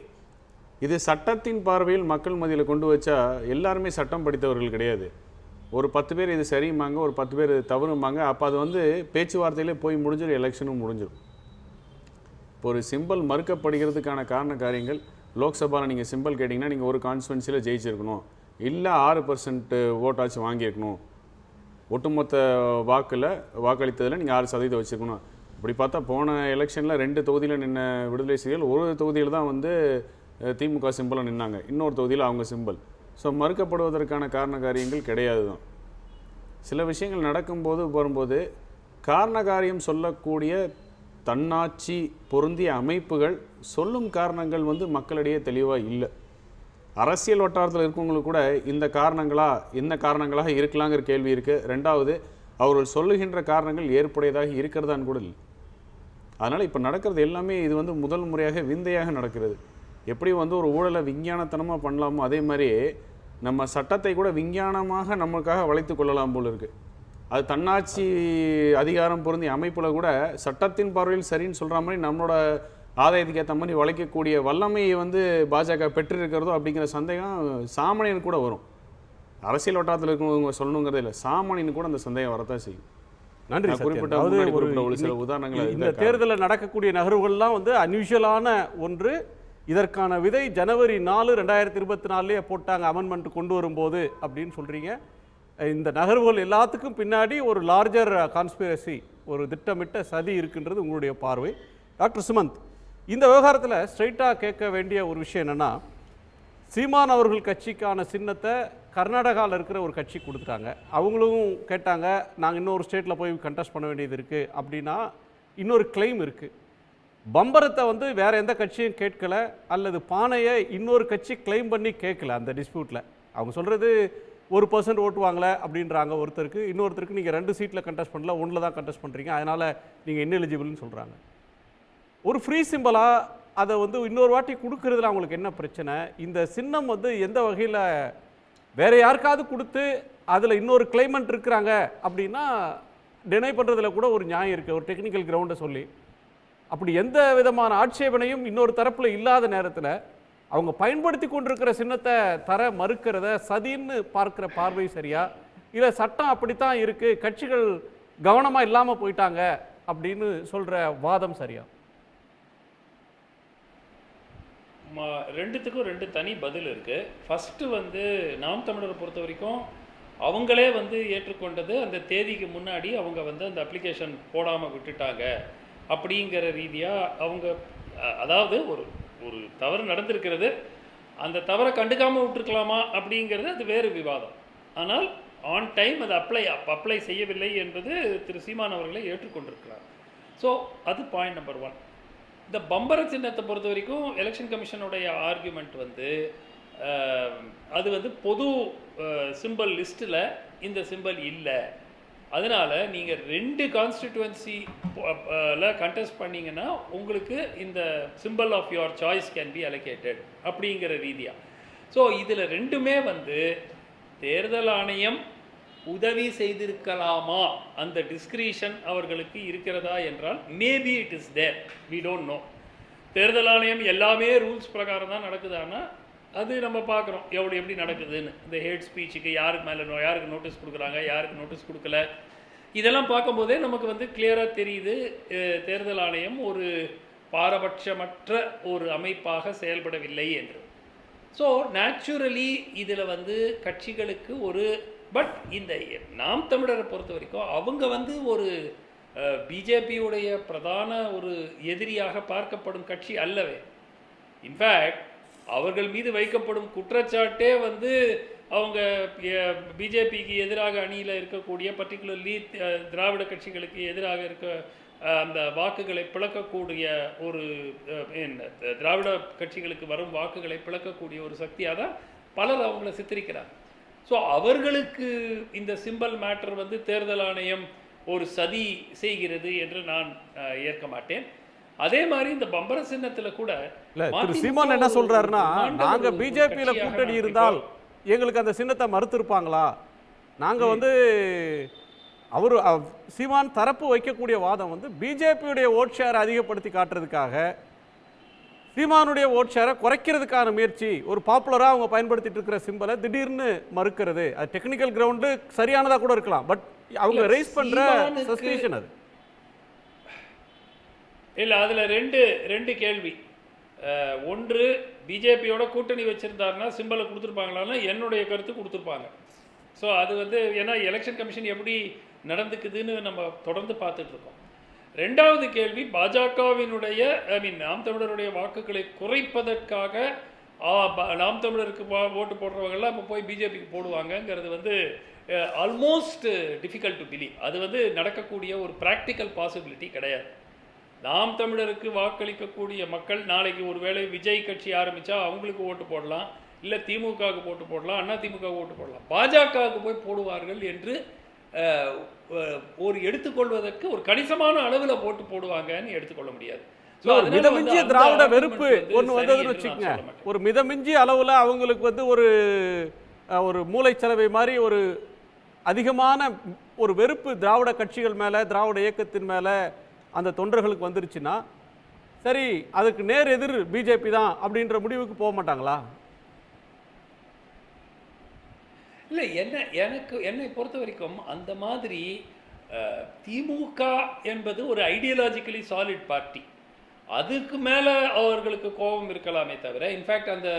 இது சட்டத்தின் பார்வையில் மக்கள் மத்தியில் கொண்டு வச்சா எல்லாருமே சட்டம் படித்தவர்கள் கிடையாது. ஒரு 10 பேர் இது சரிம்பாங்க, ஒரு 10 பேர் இது தவறும்பாங்க. அப்போ அது வந்து பேச்சுவார்த்தையிலே போய் முடிஞ்சிடும், எலெக்ஷனும் முடிஞ்சிடும். இப்போ ஒரு சிம்பிள் மறுக்கப்படுகிறதுக்கான காரண காரியங்கள் லோக்சபாவில் நீங்கள் சிம்பிள் கேட்டிங்கன்னா நீங்கள் ஒரு கான்ஸ்டுவன்சியில் ஜெயிச்சிருக்கணும், இல்லை 6% ஓட்டாச்சு வாங்கியிருக்கணும், ஒட்டுமொத்த வாக்களித்ததில் நீங்கள் 6% வச்சுருக்கணும். அப்படி பார்த்தா போன எலெக்ஷனில் 2 தொகுதியில் நின்ன விடுதலை சிறுத்தைகள் ஒரு தொகுதியில் தான் வந்து திமுக சிம்பிளாக நின்னாங்க, இன்னொரு தொகுதியில் அவங்க சிம்பிள். ஸோ மறுக்கப்படுவதற்கான காரண காரியங்கள் கிடையாது தான். சில விஷயங்கள் நடக்கும்போது வரும்போது காரண காரியம் சொல்லக்கூடிய தன்னாட்சி பொருந்திய அமைப்புகள் சொல்லும் காரணங்கள் வந்து மக்களிடையே தெளிவாக இல்லை. அரசியல் வட்டாரத்தில் இருக்கவங்களுக்கு கூட இந்த காரணங்களாக இருக்கலாங்கிற கேள்வி இருக்குது. ரெண்டாவது, அவர்கள் சொல்லுகின்ற காரணங்கள் ஏற்புடையதாக இருக்கிறதான்னு கூட இல்லை. அதனால் இப்போ நடக்கிறது எல்லாமே இது வந்து முதல் முறையாக விந்தையாக நடக்கிறது. எப்படி வந்து ஒரு ஊழலை விஞ்ஞானத்தனமாக பண்ணலாமோ அதே மாதிரி நம்ம சட்டத்தை கூட விஞ்ஞானமாக நம்மளுக்காக வளைத்து கொள்ளலாம் போல் இருக்குது. அது தன்னாட்சி அதிகாரம் பொருந்திய அமைப்பில் கூட சட்டத்தின் பார்வையில் சரின்னு சொல்கிற மாதிரி நம்மளோட ஆதாயத்துக்கு ஏற்ற மாதிரி வளைக்கக்கூடிய வல்லமையை வந்து பாஜக பெற்றிருக்கிறதோ அப்படிங்கிற சந்தேகம் சாமானியன் கூட வரும். அரசியல் வட்டாரத்தில் இருக்கவங்க சொல்லணுங்கிறதே இல்லை, சாமானியன் கூட அந்த சந்தேகம் வரத்தான் செய்யும். நன்றி. குறிப்பிட்ட ஒரு சில உதாரணங்கள் இந்த தேர்தலில் நடக்கக்கூடிய நகர்வுகள்லாம் வந்து அன்யூஷுவலான ஒன்று. இதற்கான விதை ஜனவரி 4, 2024 போட்டாங்க அமெண்ட்மெண்ட் கொண்டு வரும்போது அப்படின்னு சொல்கிறீங்க. இந்த நகர்வுகள் எல்லாத்துக்கும் பின்னாடி ஒரு லார்ஜர் கான்ஸ்பிரசி, ஒரு திட்டமிட்ட சதி இருக்குன்றது உங்களுடைய பார்வை. டாக்டர் சுமந்த், இந்த விவகாரத்தில் ஸ்ட்ரைட்டாக கேட்க வேண்டிய ஒரு விஷயம் என்னென்னா, சீமான் அவர்கள் கட்சிக்கான சின்னத்தை கர்நாடகாவில் இருக்கிற ஒரு கட்சி கொடுத்துட்டாங்க. அவங்களும் கேட்டாங்க, நாங்கள் இன்னொரு ஸ்டேட்டில் போய் கண்டெஸ்ட் பண்ண வேண்டியது இருக்குது அப்படின்னா இன்னொரு கிளைம் இருக்குது. பம்பரத்தை வந்து வேறு எந்த கட்சியும் கேட்கல, அல்லது பானையை இன்னொரு கட்சி கிளைம் பண்ணி கேட்கல. அந்த டிஸ்பியூட்டில் அவங்க சொல்கிறது 1% ஓட்டு வாங்கலை அப்படின்றாங்க ஒருத்தருக்கு, இன்னொருத்தருக்கு நீங்கள் 2 சீட்டில் கண்டெஸ்ட் பண்ணல, 1 தான் கண்டெஸ்ட் பண்ணுறீங்க, அதனால் நீங்கள் இன்எலிஜிபிள்னு சொல்கிறாங்க. ஒரு ஃப்ரீ சிம்பிளாக அதை வந்து இன்னொரு வாட்டி கொடுக்கறதுல அவங்களுக்கு என்ன பிரச்சனை? இந்த சின்னம் வந்து எந்த வகையில் வேறு யாருக்காவது கொடுத்து அதில் இன்னொரு கிளைமண்ட் இருக்கிறாங்க அப்படின்னா டினை பண்ணுறதுல கூட ஒரு நியாயம் இருக்குது, ஒரு டெக்னிக்கல் கிரவுண்டை சொல்லி. அப்படி எந்த விதமான ஆட்சேபனையும் இன்னொரு தரப்பில் இல்லாத நேரத்தில் அவங்க பயன்படுத்தி கொண்டிருக்கிற சின்னத்தை தர மறுக்கிறத சதின்னு பார்க்குற பார்வை சரியா, இல்லை சட்டம் அப்படித்தான் இருக்குது, கட்சிகள் கவனமாக இல்லாமல் போயிட்டாங்க அப்படின்னு சொல்கிற வாதம் சரியா? ரெண்டுத்துக்கும் 2 தனி பதில் இருக்குது. ஃபஸ்ட்டு வந்து நாம் தமிழரை பொறுத்த வரைக்கும் அவங்களே வந்து ஏற்றுக்கொண்டது அந்த தேதிக்கு முன்னாடி அவங்க வந்து அந்த அப்ளிகேஷன் போடாமல் விட்டுட்டாங்க அப்படிங்கிற ரீதியாக அவங்க, அதாவது ஒரு ஒரு தவறு நடந்திருக்கிறது, அந்த தவறை கண்டுக்காமல் விட்டுருக்கலாமா அப்படிங்கிறது அது வேறு விவாதம். ஆனால் ஆன் டைம் அது அப்ளை செய்யவில்லை என்பது திரு சீமான் அவர்களை ஏற்றுக்கொண்டிருக்கிறார். ஸோ அது பாயிண்ட் நம்பர் 1. இந்த பம்பர சின்னத்தை பொறுத்த வரைக்கும் எலெக்ஷன் கமிஷனுடைய ஆர்கியூமெண்ட் வந்து அது வந்து பொது சிம்பிள் லிஸ்ட்டில் இந்த சிம்பிள் இல்லை, அதனால் நீங்கள் 2 கான்ஸ்டிடுவன்சியில் கண்டெஸ்ட் பண்ணிங்கன்னா உங்களுக்கு இந்த symbol of your choice can be allocated அப்படிங்கிற ரீதியாக. ஸோ இதில் ரெண்டுமே வந்து தேர்தல் ஆணையம் உதவி செய்திருக்கலாமா, அந்த டிஸ்கிரிஷன் அவர்களுக்கு இருக்கிறதா என்றால் maybe it is there, we don't know. தேர்தல் ஆணையம் எல்லாமே ரூல்ஸ் பிரகாரம் தான் நடக்குதான்னா அது நம்ம பார்க்குறோம் எப்படி நடக்குதுன்னு. இந்த ஹேட் ஸ்பீச்சுக்கு யாருக்கு நோட்டீஸ் கொடுக்குறாங்க, யாருக்கு நோட்டீஸ் கொடுக்கல, இதெல்லாம் பார்க்கும்போதே நமக்கு வந்து கிளியராக தெரியுது தேர்தல் ஆணையம் ஒரு பாரபட்சமற்ற ஒரு அமைப்பாக செயல்படவில்லை என்று. ஸோ நேச்சுரலி இதில் வந்து கட்சிகளுக்கு ஒரு இந்த நாம் தமிழரை பொறுத்த வரைக்கும் அவங்க வந்து ஒரு பிஜேபியுடைய பிரதான ஒரு எதிரியாக பார்க்கப்படும் கட்சி அல்லவே. இன்ஃபேக்ட் அவர்கள் மீது வைக்கப்படும் குற்றச்சாட்டே வந்து அவங்க பிஜேபிக்கு எதிராக அணியில் இருக்கக்கூடிய பர்டிகுலர்லி திராவிட கட்சிகளுக்கு எதிராக இருக்க அந்த வாக்குகளை பிளக்கக்கூடிய ஒரு திராவிட கட்சிகளுக்கு வரும் வாக்குகளை பிளக்கக்கூடிய ஒரு சக்தியாக தான் பலர் அவங்கள சித்தரிக்கிறாங்க. ஸோ அவர்களுக்கு இந்த சிம்பல் மேட்டர் வந்து தேர்தல் ஆணையம் ஒரு சதி செய்கிறது என்று நான் ஏற்க மாட்டேன். அதே மாதிரி இந்த பம்பர சின்னத்தில் கூட திரு சீமான் என்ன சொல்றாருன்னா, நாங்க பிஜேபியில கூட்டணி இருந்தால் எங்களுக்கு அந்த சின்னத்தை மறுத்திருப்பாங்களா? நாங்க வந்து அவரு சீமான் தரப்பு வைக்கக்கூடிய வாதம் வந்து பிஜேபியுடைய ஓட் ஷேரை அதிகப்படுத்தி காட்டுறதுக்காக சீமானுடைய ஓட் ஷேரை குறைக்கிறதுக்கான முயற்சி, ஒரு பாப்புலராக அவங்க பயன்படுத்திட்டு இருக்கிற சிம்பலை திடீர்னு மறுக்கிறது. அது டெக்னிக்கல் கிரவுண்டு சரியானதாக கூட இருக்கலாம், பட் அவங்க ரைஸ் பண்ற சஸ்பென்ஷன் அது இல்லை. அதில் ரெண்டு கேள்வி. ஒன்று, பிஜேபியோட கூட்டணி வச்சுருந்தாருன்னா சிம்பலை கொடுத்துருப்பாங்களான்னா என்னுடைய கருத்து கொடுத்துருப்பாங்க. ஸோ அது வந்து ஏன்னா எலெக்ஷன் கமிஷன் எப்படி நடந்துக்குதுன்னு நம்ம தொடர்ந்து பார்த்துட்ருக்கோம். ரெண்டாவது கேள்வி, பாஜகவினுடைய நாம் தமிழருடைய வாக்குகளை குறைப்பதற்காக நாம் தமிழருக்கு ஓட்டு போடுறவங்கெல்லாம் இப்போ போய் பிஜேபிக்கு போடுவாங்கங்கிறது வந்து ஆல்மோஸ்ட் டிஃபிகல்ட் டு பிலீவ். அது வந்து நடக்கக்கூடிய ஒரு ப்ராக்டிக்கல் பாசிபிலிட்டி கிடையாது. நாம் தமிழருக்கு வாக்களிக்கக்கூடிய மக்கள் நாளைக்கு ஒரு வேளை விஜய் கட்சி ஆரம்பித்தா அவங்களுக்கு ஓட்டு போடலாம், இல்லை திமுகவுக்கு ஓட்டு போடலாம், அண்ணா திமுகவுக்கு ஓட்டு போடலாம். பாஜகவுக்கு போய் போடுவார்கள் என்று ஒரு எடுத்துக்கொள்வதற்கு ஒரு கணிசமான அளவில் போட்டு போடுவாங்கன்னு எடுத்துக்கொள்ள முடியாது. மிதமிஞ்சிய திராவிட வெறுப்பு ஒன்று வந்ததுன்னு வச்சுக்கோங்க. ஒரு மிதமிஞ்சிய அளவில் அவங்களுக்கு வந்து ஒரு மூளைச்சலவை மாதிரி ஒரு அதிகமான ஒரு வெறுப்பு திராவிட கட்சிகள் மேலே, திராவிட இயக்கத்தின் மேலே அந்த தொண்டர்களுக்கு வந்துருச்சுன்னா சரி அதுக்கு நேர் எதிர் பிஜேபி தான் அப்படின்ற முடிவுக்கு போக மாட்டாங்களா? இல்லை, என்னை பொறுத்த வரைக்கும் அந்த மாதிரி திமுக என்பது ஒரு ஐடியாலஜிக்கலி சாலிட் பார்ட்டி. அதுக்கு மேலே அவர்களுக்கு கோபம் இருக்கலாமே தவிர, இன்ஃபேக்ட் அந்த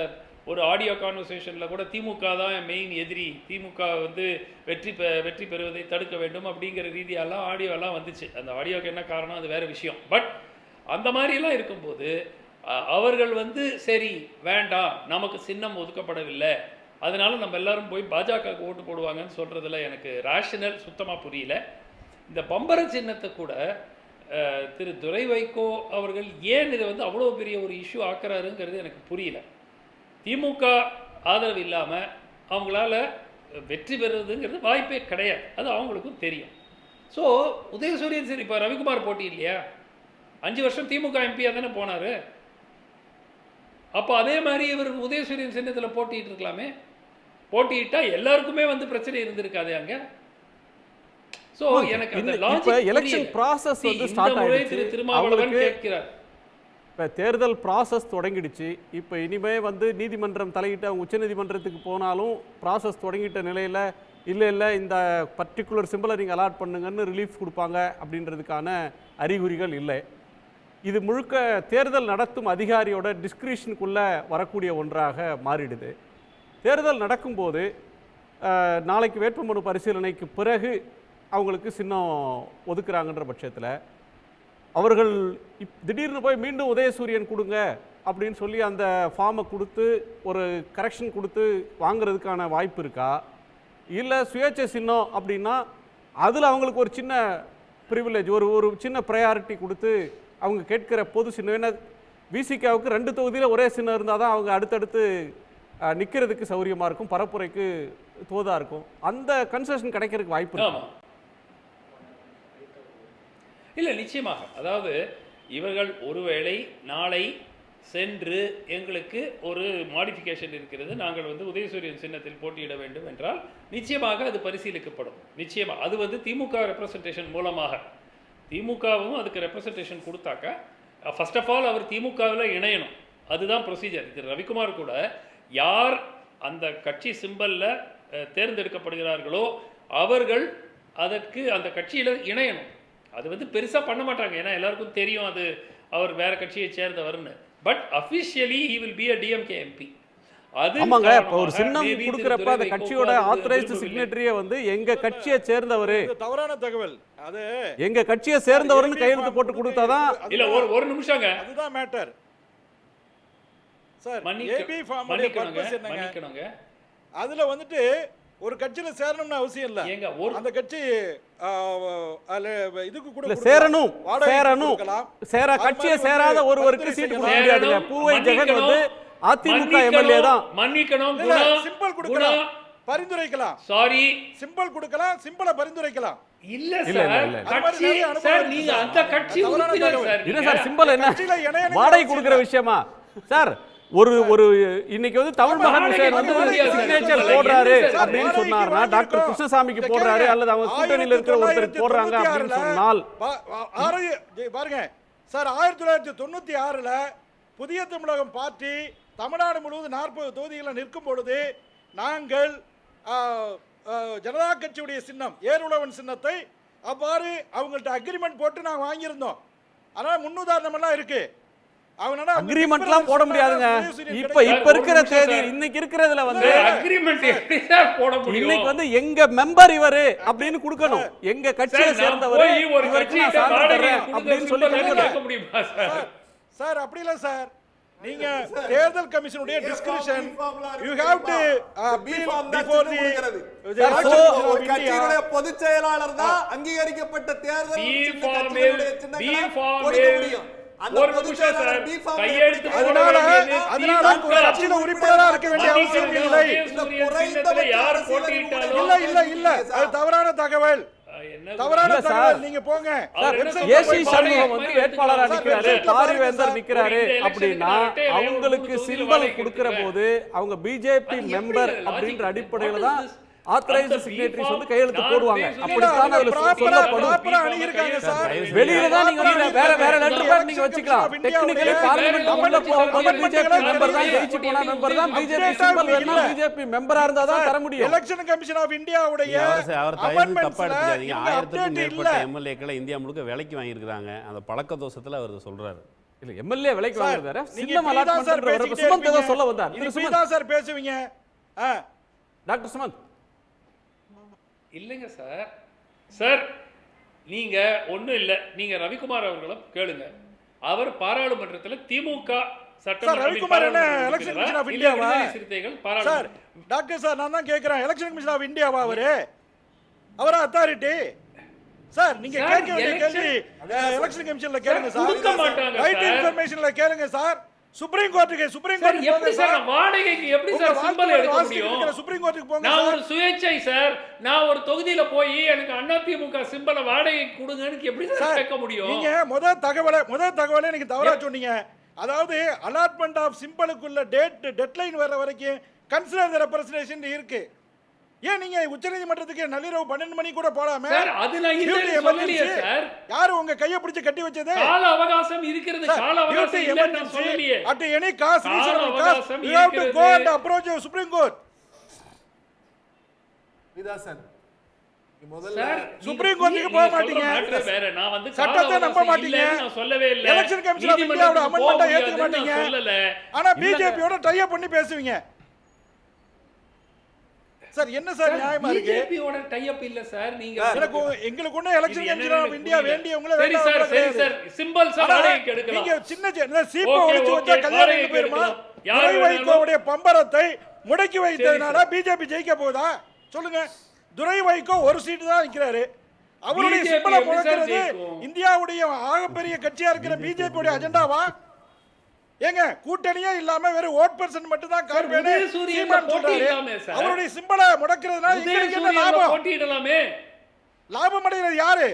ஒரு ஆடியோ கான்வர்சேஷனில் கூட திமுக தான் மெயின் எதிரி, திமுக வந்து வெற்றி பெறுவதை தடுக்க வேண்டும் அப்படிங்கிற ரீதியெல்லாம் ஆடியோலாம் வந்துச்சு. அந்த ஆடியோக்கு என்ன காரணம் அது வேறு விஷயம். பட் அந்த மாதிரிலாம் இருக்கும்போது அவர்கள் வந்து சரி வேண்டாம், நமக்கு சின்னம் ஒதுக்கப்படவில்லை, அதனால நம்ம எல்லாரும் போய் பாஜகவுக்கு ஓட்டு போடுவாங்கன்னு சொல்கிறதுல எனக்கு ரேஷனல் சுத்தமாக புரியல. இந்த பம்பர சின்னத்தை கூட திரு துரை வைகோ அவர்கள் ஏன் இதை வந்து அவ்வளோ பெரிய ஒரு இஷ்யூ ஆக்குறாருங்கிறது எனக்கு புரியல. திமுக ஆதரவு இல்லாமல் அவங்களால வெற்றி பெறுறதுங்கிறது வாய்ப்பே கிடையாது, அது அவங்களுக்கும் தெரியும். ஸோ உதயசூரியன் சரி, இப்போ ரவிக்குமார் போட்டி இல்லையா, 5 வருஷம் திமுக எம்பியாக தானே போனார். அப்போ அதே மாதிரி இவர் உதயசூரியன் சின்னத்தில் போட்டிட்டு இருக்கலாமே. போட்டியிட்டா எல்லாருக்குமே வந்து பிரச்சனை இருந்திருக்காது அங்கே. ஸோ எனக்கு அந்த லாஜிக் எலெக்ஷன் ப்ராசஸ் வந்து ஸ்டார்ட் ஆயிடுச்சு. திருமாவளவன் கேட்கிறார், இப்போ தேர்தல் ப்ராசஸ் தொடங்கிடுச்சு. இப்போ இனிமே வந்து நீதிமன்றம் தலையிட்டு அவங்க உச்சநீதிமன்றத்துக்கு போனாலும் ப்ராசஸ் தொடங்கிட்ட நிலையில் இல்லை இந்த பர்டிகுலர் சிம்பிளை நீங்கள் அலாட் பண்ணுங்கன்னு ரிலீஃப் கொடுப்பாங்க அப்படின்றதுக்கான அறிகுறிகள் இல்லை. இது முழுக்க தேர்தல் நடத்தும் அதிகாரியோட டிஸ்கிரிஷனுக்குள்ளே வரக்கூடிய ஒன்றாக மாறிடுது. தேர்தல் நடக்கும்போது நாளைக்கு வேட்புமனு பரிசீலனைக்கு பிறகு அவங்களுக்கு சின்னம் ஒதுக்குறாங்கன்ற பட்சத்தில் அவர்கள் திடீர்னு போய் மீண்டும் உதயசூரியன் கொடுங்க அப்படின்னு சொல்லி அந்த ஃபார்மை கொடுத்து ஒரு கரெக்ஷன் கொடுத்து வாங்கிறதுக்கான வாய்ப்பு இருக்கா? இல்லை சுயேட்சை சின்னம் அப்படின்னா அதில் அவங்களுக்கு ஒரு சின்ன ப்ரிவிலேஜ், ஒரு சின்ன ப்ரையாரிட்டி கொடுத்து அவங்க கேட்கிற பொது சின்னம், ஏன்னா விசிகாவுக்கு 2 தொகுதியில் ஒரே சின்னம் இருந்தால் தான் அவங்க அடுத்தடுத்து நிற்கிறதுக்கு சௌரியமாக இருக்கும், பரப்புரைக்கு தோதாக இருக்கும். அந்த கன்செஷன் கிடைக்கிறதுக்கு வாய்ப்பு இருக்கு. இல்லை, நிச்சயமாக. அதாவது இவர்கள் ஒருவேளை நாளை சென்று எங்களுக்கு ஒரு மாடிஃபிகேஷன் இருக்கிறது, நாங்கள் வந்து உதயசூரியன் சின்னத்தில் போட்டியிட வேண்டும் என்றால் நிச்சயமாக அது பரிசீலிக்கப்படும். நிச்சயமாக அது வந்து திமுக ரெப்ரசன்டேஷன் மூலமாக, திமுகவும் அதுக்கு representation கொடுத்தாக்க first of all our திமுகவில் இணையணும், அதுதான் ப்ரொசீஜர். திரு ரவிக்குமார் கூட யார் அந்த கட்சி சிம்பலில் தேர்ந்தெடுக்கப்படுகிறார்களோ அவர்கள் அதற்கு அந்த கட்சியில் இணையணும். அது வந்து பெருசாக பண்ண மாட்டாங்க, ஏன்னா எல்லாருக்கும் தெரியும் அது அவர் வேற கட்சியை சேர்ந்தவர்னு. But officially he will be a DMK MP. அது ஆமாங்க, இப்போ ஒரு சின்னம் கொடுக்குறப்ப அந்த கட்சியோட ஆத்தரைஸ்டு சிக்னேட்டரியை வந்து எங்க கட்சியை சேர்ந்தவர், தவறான தகவல், அது எங்க கட்சியை சேர்ந்தவர்னு கையெழுத்து போட்டு கொடுத்தாதான். இல்ல ஒரு நிமிஷங்க, அதுதான் matter sir. AB form purpose என்னங்க? அதுல வந்துட்டு ஒரு கட்சியில சேரணும்னு அவசியம் இல்ல. ஏங்க அந்த கட்சி இதுக்கு கூட சேரணும் கட்சியை சேராத ஒருவருக்கு சீட்டு கொடுக்க முடியாதுங்க. பூவை ஜெகன் வந்து அதிமுக எம்எல்ஏ தான். மன்னிக்கணும், சிம்பிள் கொடுக்கலாம், பரிந்துரைக்கலாம். சாரி, சிம்பிள் கொடுக்கலாம், சிம்பிள பரிந்துரைக்கலாம். இல்ல சார், கட்சி சார் நீங்க அந்த கட்சி உறுப்பினர் சார். இல்ல சார், சிம்பிள் என்ன வாடகை கொடுக்கிற விஷயமா சார்? ஒரு இன்னைக்கு வந்து தமிழ் மகன் விஷயம் வந்து சிக்னேச்சர் போடுறாரு அப்படின்னு சொன்னார்னா, டாக்டர் கிருஷ்ணசாமிக்கு போடுறாரு அல்லது அவங்க கூட்டணியில் இருக்கிற ஒருத்தர் போடுறாங்க அப்படின்னு சொன்னால் பாருங்க சார், 1996ல புதிய தமிழகம் பார்ட்டி தமிழ்நாடு முழுவதும் 40 தொகுதிகளில் நிற்கும் பொழுது நாங்கள் ஜனதா கட்சியுடைய சின்னம் ஏருளவன் சின்னத்தை அவ்வாறு அவங்கள்ட்ட அக்ரிமெண்ட் போட்டு நாங்கள் வாங்கியிருந்தோம். அதனால முன்னுதாரணமெல்லாம் இருக்கு. அக்ரிமெண்ட்லாம் போட முடியாதுங்க. இப்ப இருக்கிற தேதி இன்னைக்கு இருக்கிறதுல வந்து அக்ரிமெண்ட் போட முடியும். இன்னைக்கு வந்து எங்க மெம்பர் இவரு அப்படின்னு கொடுக்கணும். எங்க கட்சியை சேர்ந்தவர் ஒரு கட்சியை அப்படின்னு சொல்லி கேட்க முடியுமா சார்? அப்படி இல்ல சார், நீங்க தேர்தல் கமிஷனுடைய description you have to before the கட்சியுடைய பொதுச் செயலாளர் தான் அங்கீகரிக்கப்பட்ட தேர்தல் சின்னங்களை கொடுக்க முடியும். ஒரு நிமிஷம் சார், கையெழுத்து அதனால கட்சியில உறுப்பினரா இருக்க வேண்டிய அவசியம் இல்லை. யார் போட்டியிட்டாலும் இல்ல அது தவறான தகவல். நீங்க போங்க. ஏசி சண்முகம் வந்து வேட்பாளரா நிக்கிறாரு, தாரிவேந்தர் நிக்கிறாரு அப்படின்னா அவங்களுக்கு சிம்பல் கொடுக்கிற போது அவங்க பிஜேபி மெம்பர் அப்படின்ற அடிப்படையில தான் ஆத்தரைஸ்டு சிக்னேட்டரிஸ் வந்து கையெழுத்து போடுவாங்க. அப்படித்தான் அதுல சொல்லப்படும். வெளியில தான் நீங்க வேற லெட்டர் பேட் நீங்க வச்சுக்கலாம். டெக்னிக்கலி பார்லிமென்ட் உள்ள போகும்போது பிஜேபி மெம்பர் தான் ஜெயிச்சு போன மெம்பர் தான் பிஜேபி சிம்பல் வேணும். பிஜேபி மெம்பரா இருந்தா தான் தர முடியும். எலெக்ஷன் கமிஷன் ஆஃப் இந்தியாவுடைய அவர் தப்பா எடுத்துக்காதீங்க. 1000க்கும் மேற்பட்ட எம்எல்ஏக்களை இந்தியா முழுக்க விலைக்கு வாங்கி இருக்காங்க. அந்த பழக்க தோஷத்துல அவர் சொல்றாரு. இல்ல எம்எல்ஏ விலைக்கு வாங்குறாரு. சின்னம் அலாட்மென்ட் பண்றவருக்கு சுமந்த் ஏதோ சொல்ல வந்தார். சுமந்த் சார் பேசுவீங்க. டாக்டர் சுமந்த் இல்லைங்க சார். சார் நீங்க ஒன்றும் இல்லை, நீங்க ரவிக்குமார் அவர்களும் கேளுங்க. அவர் பாராளுமன்றத்தில் திமுக சிறுத்தைகள் சார் டாக்டர் சார் நான் தான் கேட்கிறேன், எலெக்ஷன் கமிஷன் ஆஃப் இந்தியாவா அவரா அத்தாரிட்டி சார்? நீங்க கேட்க வேண்டிய கேள்வி எலெக்ஷன் கமிஷன்ல கேளுங்க சார், ரைட் இன்ஃபர்மேஷன்ல கேளுங்க சார். சுப்ரீம் கோர்ட்டுக்கு எப்படி சார் வாடகைக்கு எப்படி சார் சிம்பல் எடுக்க முடியும்? சுப்ரீம் கோர்ட்டுக்கு போங்க. நான் ஒரு சுயேட்சை சார், நான் ஒரு தொகுதியில போய் எனக்கு அதிமுக சிம்பலை வாடகைக்கு கொடுங்கன்னு எப்படி சார் கேட்க முடியும்? நீங்க முதல் தகவலை நீங்க தவறா சொன்னீங்க. அதாவது அலாட்மெண்ட் ஆஃப் சிம்பலுக்குள்ள டெட்லைன் வர வரைக்கும் கன்சிடர் தி ரெப்ரசன்டேஷன் இருக்கு. ஏன் நீங்க உச்சநீதிமன்றத்துக்கு நள்ளிரவு 12 மணி கூட போலாமே? யாரு உங்க கையை பிடிச்சு கட்டி வச்சது? கால அவகாசம் இருக்கிறது. கால அவகாசம் இல்லன்னு நான் சொல்லலையே. at any cost reasonable cost you have to go and approach the Supreme Court. இதா சார் முதல்ல சுப்ரீம் கோர்ட்டுக்கு போக மாட்டீங்க. வேற நான் வந்து சட்டத்தை நம்ப மாட்டீங்க. நான் சொல்லவே இல்ல. எலெக்ஷன் கமிஷன் ஆஃப் இந்தியாவோட அமெண்ட்மென்ட்டை ஏத்துக்க மாட்டீங்க. ஆனா பிஜேபியோட டை அப் பண்ணி பேசுவீங்க. சார் என்ன சார் நியாயமா இருக்கு? பிஜேபியோட டை அப் இல்ல சார். நீங்க எங்களுக்கு ஒண்ணு எலெக்ஷன் கமிஷன் ஆஃப் இந்தியா வேண்டியவங்கள சரி சார் சிம்பிள்ஸ் வாடகைக்கு எடுக்கலாம். நீங்க சின்ன சீப்பை ஒளிச்சு வச்சா கல்யாணம் போயிருமா? துரை வைகோவுடைய பம்பரத்தை முடக்கி வைத்ததனால பிஜேபி ஜெயிக்க போகுதா சொல்லுங்க? துரை வைகோ ஒரு சீட்டு தான் நிக்கிறாரு. அவருடைய சிம்பலை முடக்கிறது இந்தியாவுடைய ஆகப்பெரிய கட்சியா இருக்கிற பிஜேபியோட அஜெண்டாவா? ஏங்க கூட்டணியே இல்லாம வெறும் ஓட் பர்சன்ட் மட்டும் தான் கார்பேனே சீமான் சொல்றாரு. அவருடைய சிம்பலை முடக்கிறதுனால உங்களுக்கு என்ன லாபம்? போட்டியிடலாமே. லாபம் அடைகிறது யாரு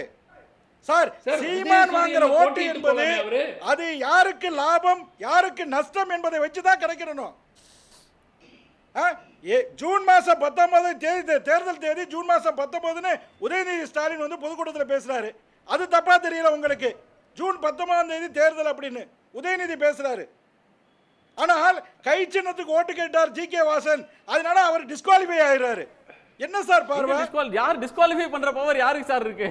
சார்? சீமான் வாங்குற ஓட்டு என்பது அது யாருக்கு லாபம் யாருக்கு நஷ்டம் என்பதை வச்சுதான் கிடைக்கணும். ஜூன் மாசம் 19 தேதி தேர்தல் தேதி ஜூன் மாசம் 19 உதயநிதி ஸ்டாலின் வந்து பொதுக்கூட்டத்தில் பேசுறாரு. அது தப்பா தெரியல உங்களுக்கு? ஜூன் 19 தேர்தல் அப்படின்னு உதயநிதி பேசுறாரு. ஆனால் கை சின்னத்துக்கு ஓட்டு கேட்டார் ஜி கே வாசன், அதனால அவர் டிஸ்குவாலிஃபை ஆயிடுறாரு. என்ன சார் பார்வை? யார் டிஸ்குவாலிஃபை பண்ற பவர் யாருக்கு சார் இருக்கு?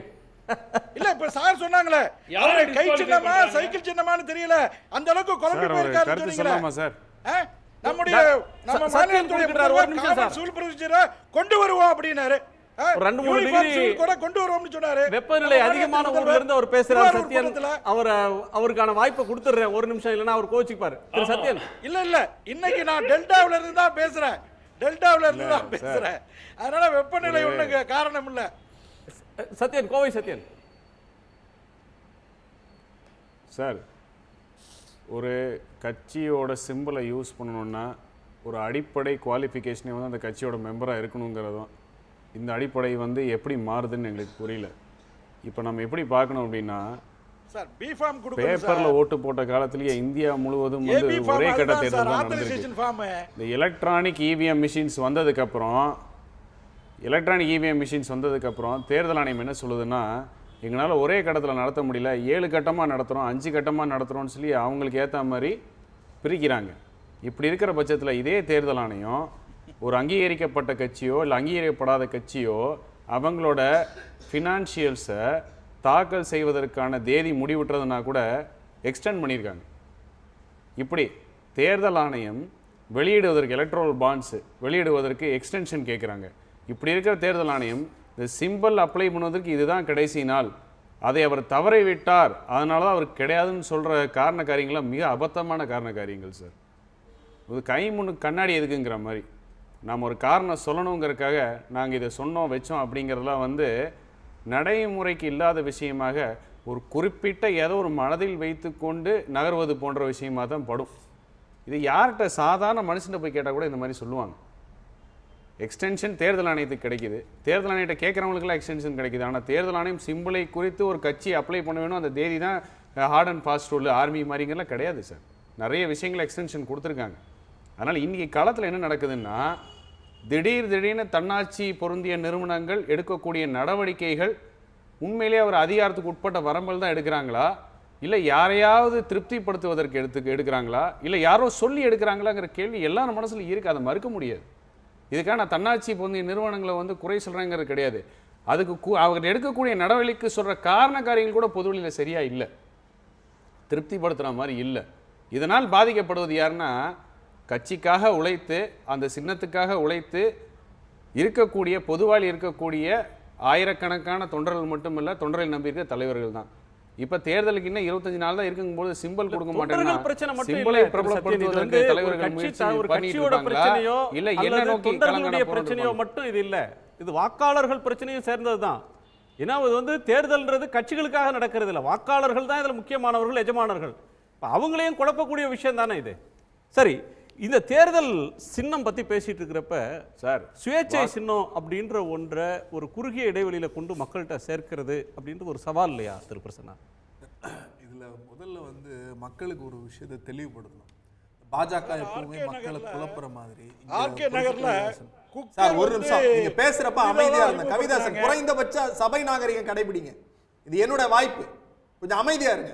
இல்ல இப்ப சார் சொன்னாங்களே யாரை அவரு கை disqualify சின்னமா பண்றாங்க? சைக்கிள் சின்னமான்னு தெரியல, அந்த அளவுக்கு குழம்பி சார், ஒரு போயிருக்காருன்னு கருத்து சொன்னீங்களே. சொல்லலாமா சார்? நம்முடைய நம்ம சத்தியம் மாநிலத்துடைய குறிப்பிட்டார், ஒரு நிமிஷம் சார். சூல் ப்ரொசீஜரை கொண்டு வருவோம் அப்படினாரு. ஒரு 2-3 டிகிரி கூட கொண்டு வருவோம்னு சொன்னாரு. வெப்பநிலை அதிகமான ஊர்ல இருந்து அவர் பேசுறாரு சத்யன். அவருக்கான வாய்ப்பை கொடுத்துறேன் ஒரு நிமிஷம், இல்லைன்னா அவர் கோச்சிப்பார். திரு சத்யன். இல்ல இன்னைக்கு நான் டெல்டாவில இருந்து தான் பேசுறேன், அதனால வெப்பநிலை ஒண்ணுக்கு காரணம் இல்ல. சத்யன், கோவை சத்யன் சார், ஒரு கட்சியோட சிம்பிளை யூஸ் பண்ணணும்னா ஒரு அடிப்படை குவாலிஃபிகேஷனே வந்து அந்த கட்சியோட மெம்பராக இருக்கணுங்கிறதும், இந்த அடிப்படை வந்து எப்படி மாறுதுன்னு எங்களுக்கு புரியல. இப்போ நம்ம எப்படி பார்க்கணும் அப்படின்னா, சார் பி ஃபார்ம் கொடுக்கணும். பேப்பரில் ஓட்டு போட்ட காலத்திலேயே இந்தியா முழுவதும் வந்து ஒரே கட்ட தேர்தல் தான் நடந்திருக்கு. இந்த எலக்ட்ரானிக் இவிஎம் மிஷின்ஸ் வந்ததுக்கப்புறம் தேர்தல் ஆணையம் என்ன சொல்லுதுன்னா, எங்களால் ஒரே கட்டத்தில் நடத்த முடியல, 7 கட்டமாக நடத்துகிறோம், 5 கட்டமாக நடத்துகிறோம்னு சொல்லி அவங்களுக்கு ஏற்ற மாதிரி பிரிக்கிறாங்க. இப்படி இருக்கிற பட்சத்தில் இதே தேர்தல் ஆணையம் ஒரு அங்கீகரிக்கப்பட்ட கட்சியோ இல்லை அங்கீகரிக்கப்படாத கட்சியோ அவங்களோட ஃபினான்ஷியல்ஸை தாக்கல் செய்வதற்கான தேதி முடிவுற்றதுனா கூட எக்ஸ்டெண்ட் பண்ணியிருக்காங்க. இப்படி தேர்தல் ஆணையம் வெளியிடுவதற்கு எலக்ட்ரல் பாண்ட்ஸு வெளியிடுவதற்கு எக்ஸ்டென்ஷன் கேட்குறாங்க. இப்படி இருக்கிற தேர்தல் ஆணையம் இந்த சிம்பிள் அப்ளை பண்ணுவதற்கு இதுதான் கடைசி நாள், அதை அவர் தவறை விட்டார், அதனால தான் அவர் கிடையாதுன்னு சொல்கிற காரண காரியங்கள்லாம் மிக அபத்தமான காரண காரியங்கள் சார். இது கை முன்னுக்கு கண்ணாடி எதுக்குங்கிற மாதிரி நாம் ஒரு காரணம் சொல்லணுங்கிறதுக்காக நாங்கள் இதை சொன்னோம் வச்சோம் அப்படிங்கிறதெல்லாம் வந்து நடைமுறைக்கு இல்லாத விஷயமாக ஒரு குறிப்பிட்ட ஏதோ ஒரு மனதில் வைத்து கொண்டு நகர்வது போன்ற விஷயமாக தான் படும். இது யார்கிட்ட சாதாரண மனுஷன் போய் கேட்டால் கூட இந்த மாதிரி சொல்லுவாங்க. எக்ஸ்டென்ஷன் தேர்தல் ஆணையத்துக்கு கிடைக்குது, தேர்தல் ஆணையத்தை கேட்குறவங்களுக்குலாம் எக்ஸ்டென்ஷன் கிடைக்குது. ஆனால் தேர்தல் ஆணையம் சிம்பிளை குறித்து ஒரு கட்சி அப்ளை பண்ண வேணும், அந்த தேதி தான் hard and fast rule army மாதிரிங்கெல்லாம் கிடையாது சார். நிறைய விஷயங்கள் எக்ஸ்டென்ஷன் கொடுத்துருக்காங்க. அதனால் இன்றைக்கி காலத்தில் என்ன நடக்குதுன்னா, திடீர்னு தன்னாட்சி பொருந்திய நிறுவனங்கள் எடுக்கக்கூடிய நடவடிக்கைகள் உண்மையிலேயே அவர் அதிகாரத்துக்கு உட்பட்ட வரம்பல் தான் எடுக்கிறாங்களா, இல்லை யாரையாவது திருப்திப்படுத்துவதற்கு எடுக்கிறாங்களா, இல்லை யாரோ சொல்லி எடுக்கிறாங்களாங்கிற கேள்வி எல்லாரும் மனசில் இருக்குது. அதை மறுக்க முடியாது. இதுக்காக நான் தன்னாட்சி பொருந்திய நிறுவனங்களை வந்து குறை சொல்கிறேங்கிறது கிடையாது. அதுக்கு அவர் எடுக்கக்கூடிய நடவடிக்கைக்கு சொல்கிற காரண காரியங்கள் கூட பொதுவெளியில் சரியாக இல்லை, திருப்திப்படுத்துகிற மாதிரி இல்லை. இதனால் பாதிக்கப்படுவது யாருன்னா, கட்சிக்காக உழைத்து அந்த சின்னத்துக்காக உழைத்து இருக்கக்கூடிய பொதுவாளி இருக்கக்கூடிய ஆயிரக்கணக்கான தொண்டர்கள் மட்டுமில்லை, தொண்டரை நம்பியிருக்க தலைவர்கள் தான். இப்ப தேர்தலுக்கு இன்னும் 25 நாள் தான் இருக்கும்போது சிம்பிள் கொடுக்க மாட்டேன்னா சிம்பிளை பிரபலப்படுத்துவதற்கு தலைவர்கள் முயற்சி பண்ணிட்டாங்களா இல்ல என்ன நோக்கி கலங்கன பிரச்சனையோ மட்டும் இது இல்ல, இது வாக்காளர்கள் பிரச்சனையும் சேர்ந்ததுதான். ஏன்னா இது வந்து தேர்தல்ன்றது கட்சிகளுக்காக நடக்கிறது இல்லை, வாக்காளர்கள் தான் இதுல முக்கியமானவர்கள், எஜமானர்கள். அவங்களையும் குழப்பக்கூடிய விஷயம் தானே இது. சரி, இந்த தேர்தல் சின்னம் பத்தி பேசிட்டு இருக்கிறப்ப சார், சுயேட்சை சின்னம் அப்படின்ற ஒன்றை ஒரு குறுகிய இடைவெளியில கொண்டு மக்கள்கிட்ட சேர்க்கிறது அப்படின்றது ஒரு சவால் இல்லையா திரு பிரசன்னா? இதுல முதல்ல வந்து மக்களுக்கு ஒரு விஷயத்தை தெளிவுபடுத்தணும். பாஜக எப்பவுமே மக்களை குழப்புற மாதிரி. ஆர்கே நகர்ல சார் ஒரு நிமிஷம், நீங்க பேசுறப்ப அமைதியா இருங்க. கவிதாசன், குறைந்தபட்ச சபை நாகரிகம் கடைபிடிங்க. இது என்னோட வாய்ப்பு, கொஞ்சம் அமைதியா இருங்க.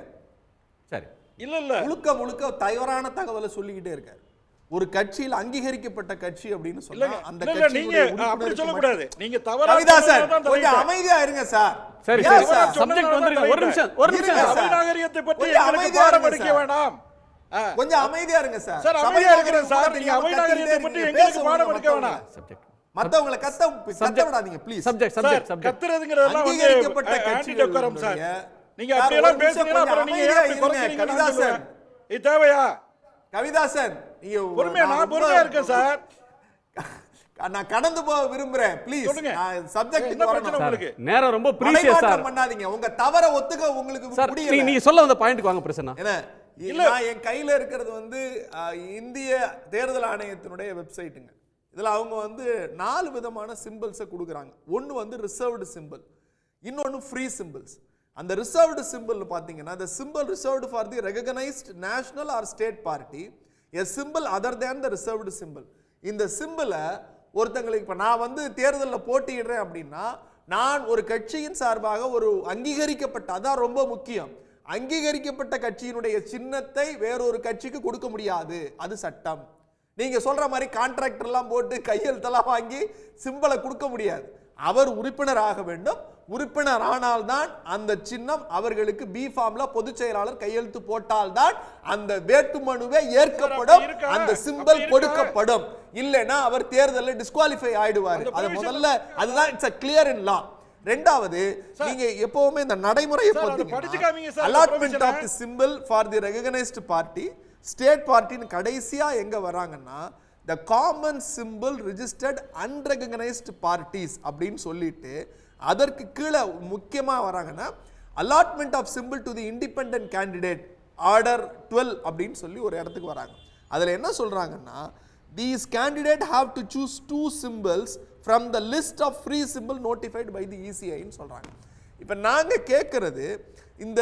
சரி, இல்ல முழுக்க தவறான தகவலை சொல்லிக்கிட்டே இருக்காரு. ஒரு கட்சியில் அங்கீகரிக்கப்பட்ட கட்சி அப்படின்னு சொன்னா அந்த நீங்க அப்படி சொல்ல கூடாது. நீங்க தவறா கவிதாசன் கொஞ்சம் அமைதியா இருங்க சார். சரி, சப்ஜெக்ட் வந்துருங்க. ஒரு நிமிஷம் சபை நாகரிகத்தை பற்றி எங்களுக்கு பாடம் எடுக்க வேண்டாம். கொஞ்சம் அமைதியா இருங்க சார். சார் அமைதியா இருக்கிறேன் சார். நீங்க சபை நாகரிகத்தை பற்றி எங்களுக்கு பாடம் எடுக்க வேண்டாம். மத்தவங்களை கத்த விடாதீங்க ப்ளீஸ். சப்ஜெக்ட் கத்துறதுங்கிறதெல்லாம் வந்து அங்கீகரிக்கப்பட்ட கட்சி டெக்கரம் சார். நீங்க அப்படி எல்லாம் பேசுறீங்க, அப்புறம் நீங்க ஏன் அப்படி குறைக்கிறீங்க? கவிதாசன், இது தேவையா? கவிதாசன், நீங்க பொறுமையா, நான் பொறுமையா இருக்கேன் சார். நான் கடந்து போக விரும்புறேன் ப்ளீஸ். நான் சப்ஜெக்ட் வரணும். உங்களுக்கு நேரம் ரொம்ப பிரீஷியஸ் சார். பண்ணாதீங்க. உங்க தவற ஒத்துக்க உங்களுக்கு முடியல. நீ சொல்ல வந்த பாயிண்ட்க்கு வாங்க பிரசன்னா. இல்ல, என் கையில இருக்கிறது வந்து இந்திய தேர்தல் ஆணையத்தினுடைய வெப்சைட்டுங்க. இதுல அவங்க வந்து 4 விதமான சிம்பிள்ஸை கொடுக்குறாங்க. ஒன்னு வந்து ரிசர்வ்டு சிம்பிள், இன்னொன்னு ஃப்ரீ சிம்பிள்ஸ். அந்த ரிசர்வ்டு சிம்பிள் பாத்தீங்கன்னா, the symbol reserved for the recognized national or state party, a symbol other than the reserved symbol. இந்த சிம்பிளை ஒருத்தங்களுக்கு, இப்ப நான் வந்து தேர்தலில் போட்டியிடுறேன் அப்படின்னா, நான் ஒரு கட்சியின் சார்பாக ஒரு அங்கீகரிக்கப்பட்ட, அதான் ரொம்ப முக்கியம், அங்கீகரிக்கப்பட்ட கட்சியினுடைய சின்னத்தை வேறொரு கட்சிக்கு கொடுக்க முடியாது, அது சட்டம். நீங்க சொல்ற மாதிரி கான்ட்ராக்டர் எல்லாம் போட்டு கையெழுத்தெல்லாம் வாங்கி சிம்பலை கொடுக்க முடியாது. அவர் உறுப்பினர் ஆக வேண்டும். உறுப்பினர் ஆனால்தான் அந்த சின்னம் அவர்களுக்கு பி ஃபார்ம்ல பொதுச் செயலாளர் கையெழுத்து போட்டால்தான் அந்த வேட்புமனுவே ஏற்கப்படும், அந்த சிம்பல் கொடுக்கப்படும். இல்லைன்னா அவர் தேர்தலில் டிஸ்குவாலிஃபை ஆயிடுவார். அது முதல்ல அதுதான் it's a clear in law. ரெண்டாவது, நீங்க எப்பவுமே இந்த நடைமுறையை பார்த்தீங்கன்னா allotment of the symbol for the recognised party state பார்ட்டின்னு கடைசியா எங்க வராங்கன்னா the common symbol registered unrecognized parties அப்படின்னு சொல்லிட்டு அதற்கு கீழே முக்கியமா வராங்கன்னா allotment of symbol to the independent candidate order 12 அப்படின்னு சொல்லி ஒரு இடத்துக்கு வராங்க. அதுல என்ன சொல்றாங்கன்னா these candidate have to choose 2 symbols from the list of free symbol notified by the ECI ன்னு சொல்றாங்க. இப்ப நாங்க கேட்கிறது இந்த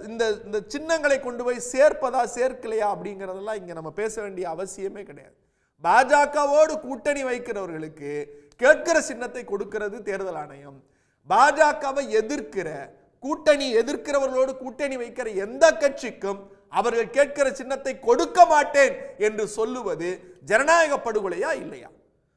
இந்த இந்த சின்னங்களை கொண்டு போய் சேர்ப்பதா சேர்க்கலையா அப்படிங்கறதெல்லாம் இங்க நம்ம பேச வேண்டிய அவசியமே கிடையாது. பாஜகவோடு கூட்டணி வைக்கிறவர்களுக்கு கேட்கிற சின்னத்தை கொடுக்கிறது தேர்தல் ஆணையம். பாஜகவை எதிர்க்கிற கூட்டணி எதிர்க்கிறவர்களோடு கூட்டணி வைக்கிற எந்த கட்சிக்கும் அவர்கள் கேட்கிற சின்னத்தை கொடுக்க மாட்டேன் என்று சொல்லுவது ஜனநாயக படுகொலையா இல்லையா?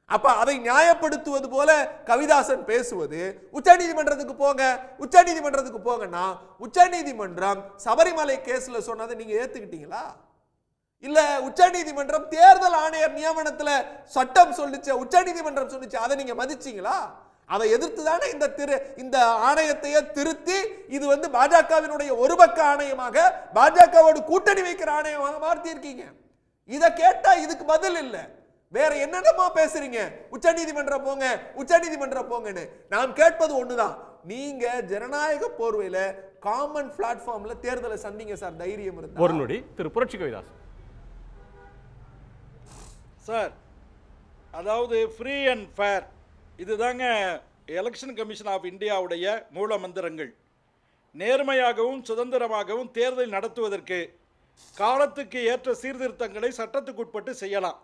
அப்ப அதை நியாயப்படுத்துவது போல கவிதாசன் பேசுவது உச்சநீதிமன்றத்துக்கு போங்க உச்சநீதிமன்றத்துக்கு போங்கன்னா உச்சநீதிமன்றம் சபரிமலை கேஸ்ல சொன்னதை நீங்க ஏத்துக்கிட்டீங்களா? இல்ல உச்சநீதிமன்றம் தேர்தல் ஆணையர் நியமனத்துல சட்டம் சொல்லிச்சு, உச்சநீதிமன்றம் சொல்லிச்சு, அதை நீங்க மதிச்சீங்களா? அதை எதிர்த்து தானே இந்த ஆணையத்தையே திருத்தி இது வந்து பாஜகவினுடைய ஒரு பக்க ஆணையமாக பாஜகவோடு கூட்டணி வைக்கிற ஆணையமாக மாற்றி இருக்கீங்க. இதை கேட்டா இதுக்கு பதில் இல்ல, வேற என்னென்னமா பேசுறீங்க, உச்சநீதிமன்றம் போங்க உச்சநீதிமன்றம் போங்கன்னு. நாம் கேட்பது ஒண்ணுதான், நீங்க ஜனநாயக போர்வையில காமன் பிளாட்ஃபார்ம்ல தேர்தலை சந்திங்க சார், தைரியம் இருந்தா. ஒரு நொடி திரு புரட்சி கவிதாஸ் சார். அதாவது ஃப்ரீ அண்ட் ஃபேர், இதுதாங்க எலெக்ஷன் கமிஷன் ஆஃப் இந்தியாவுடைய மூல மந்திரங்கள். நேர்மையாகவும் சுதந்திரமாகவும் தேர்தல் நடத்துவதற்கு காலத்துக்கு ஏற்ற சீர்திருத்தங்களை சட்டத்துக்கு உட்பட்டு செய்யலாம்.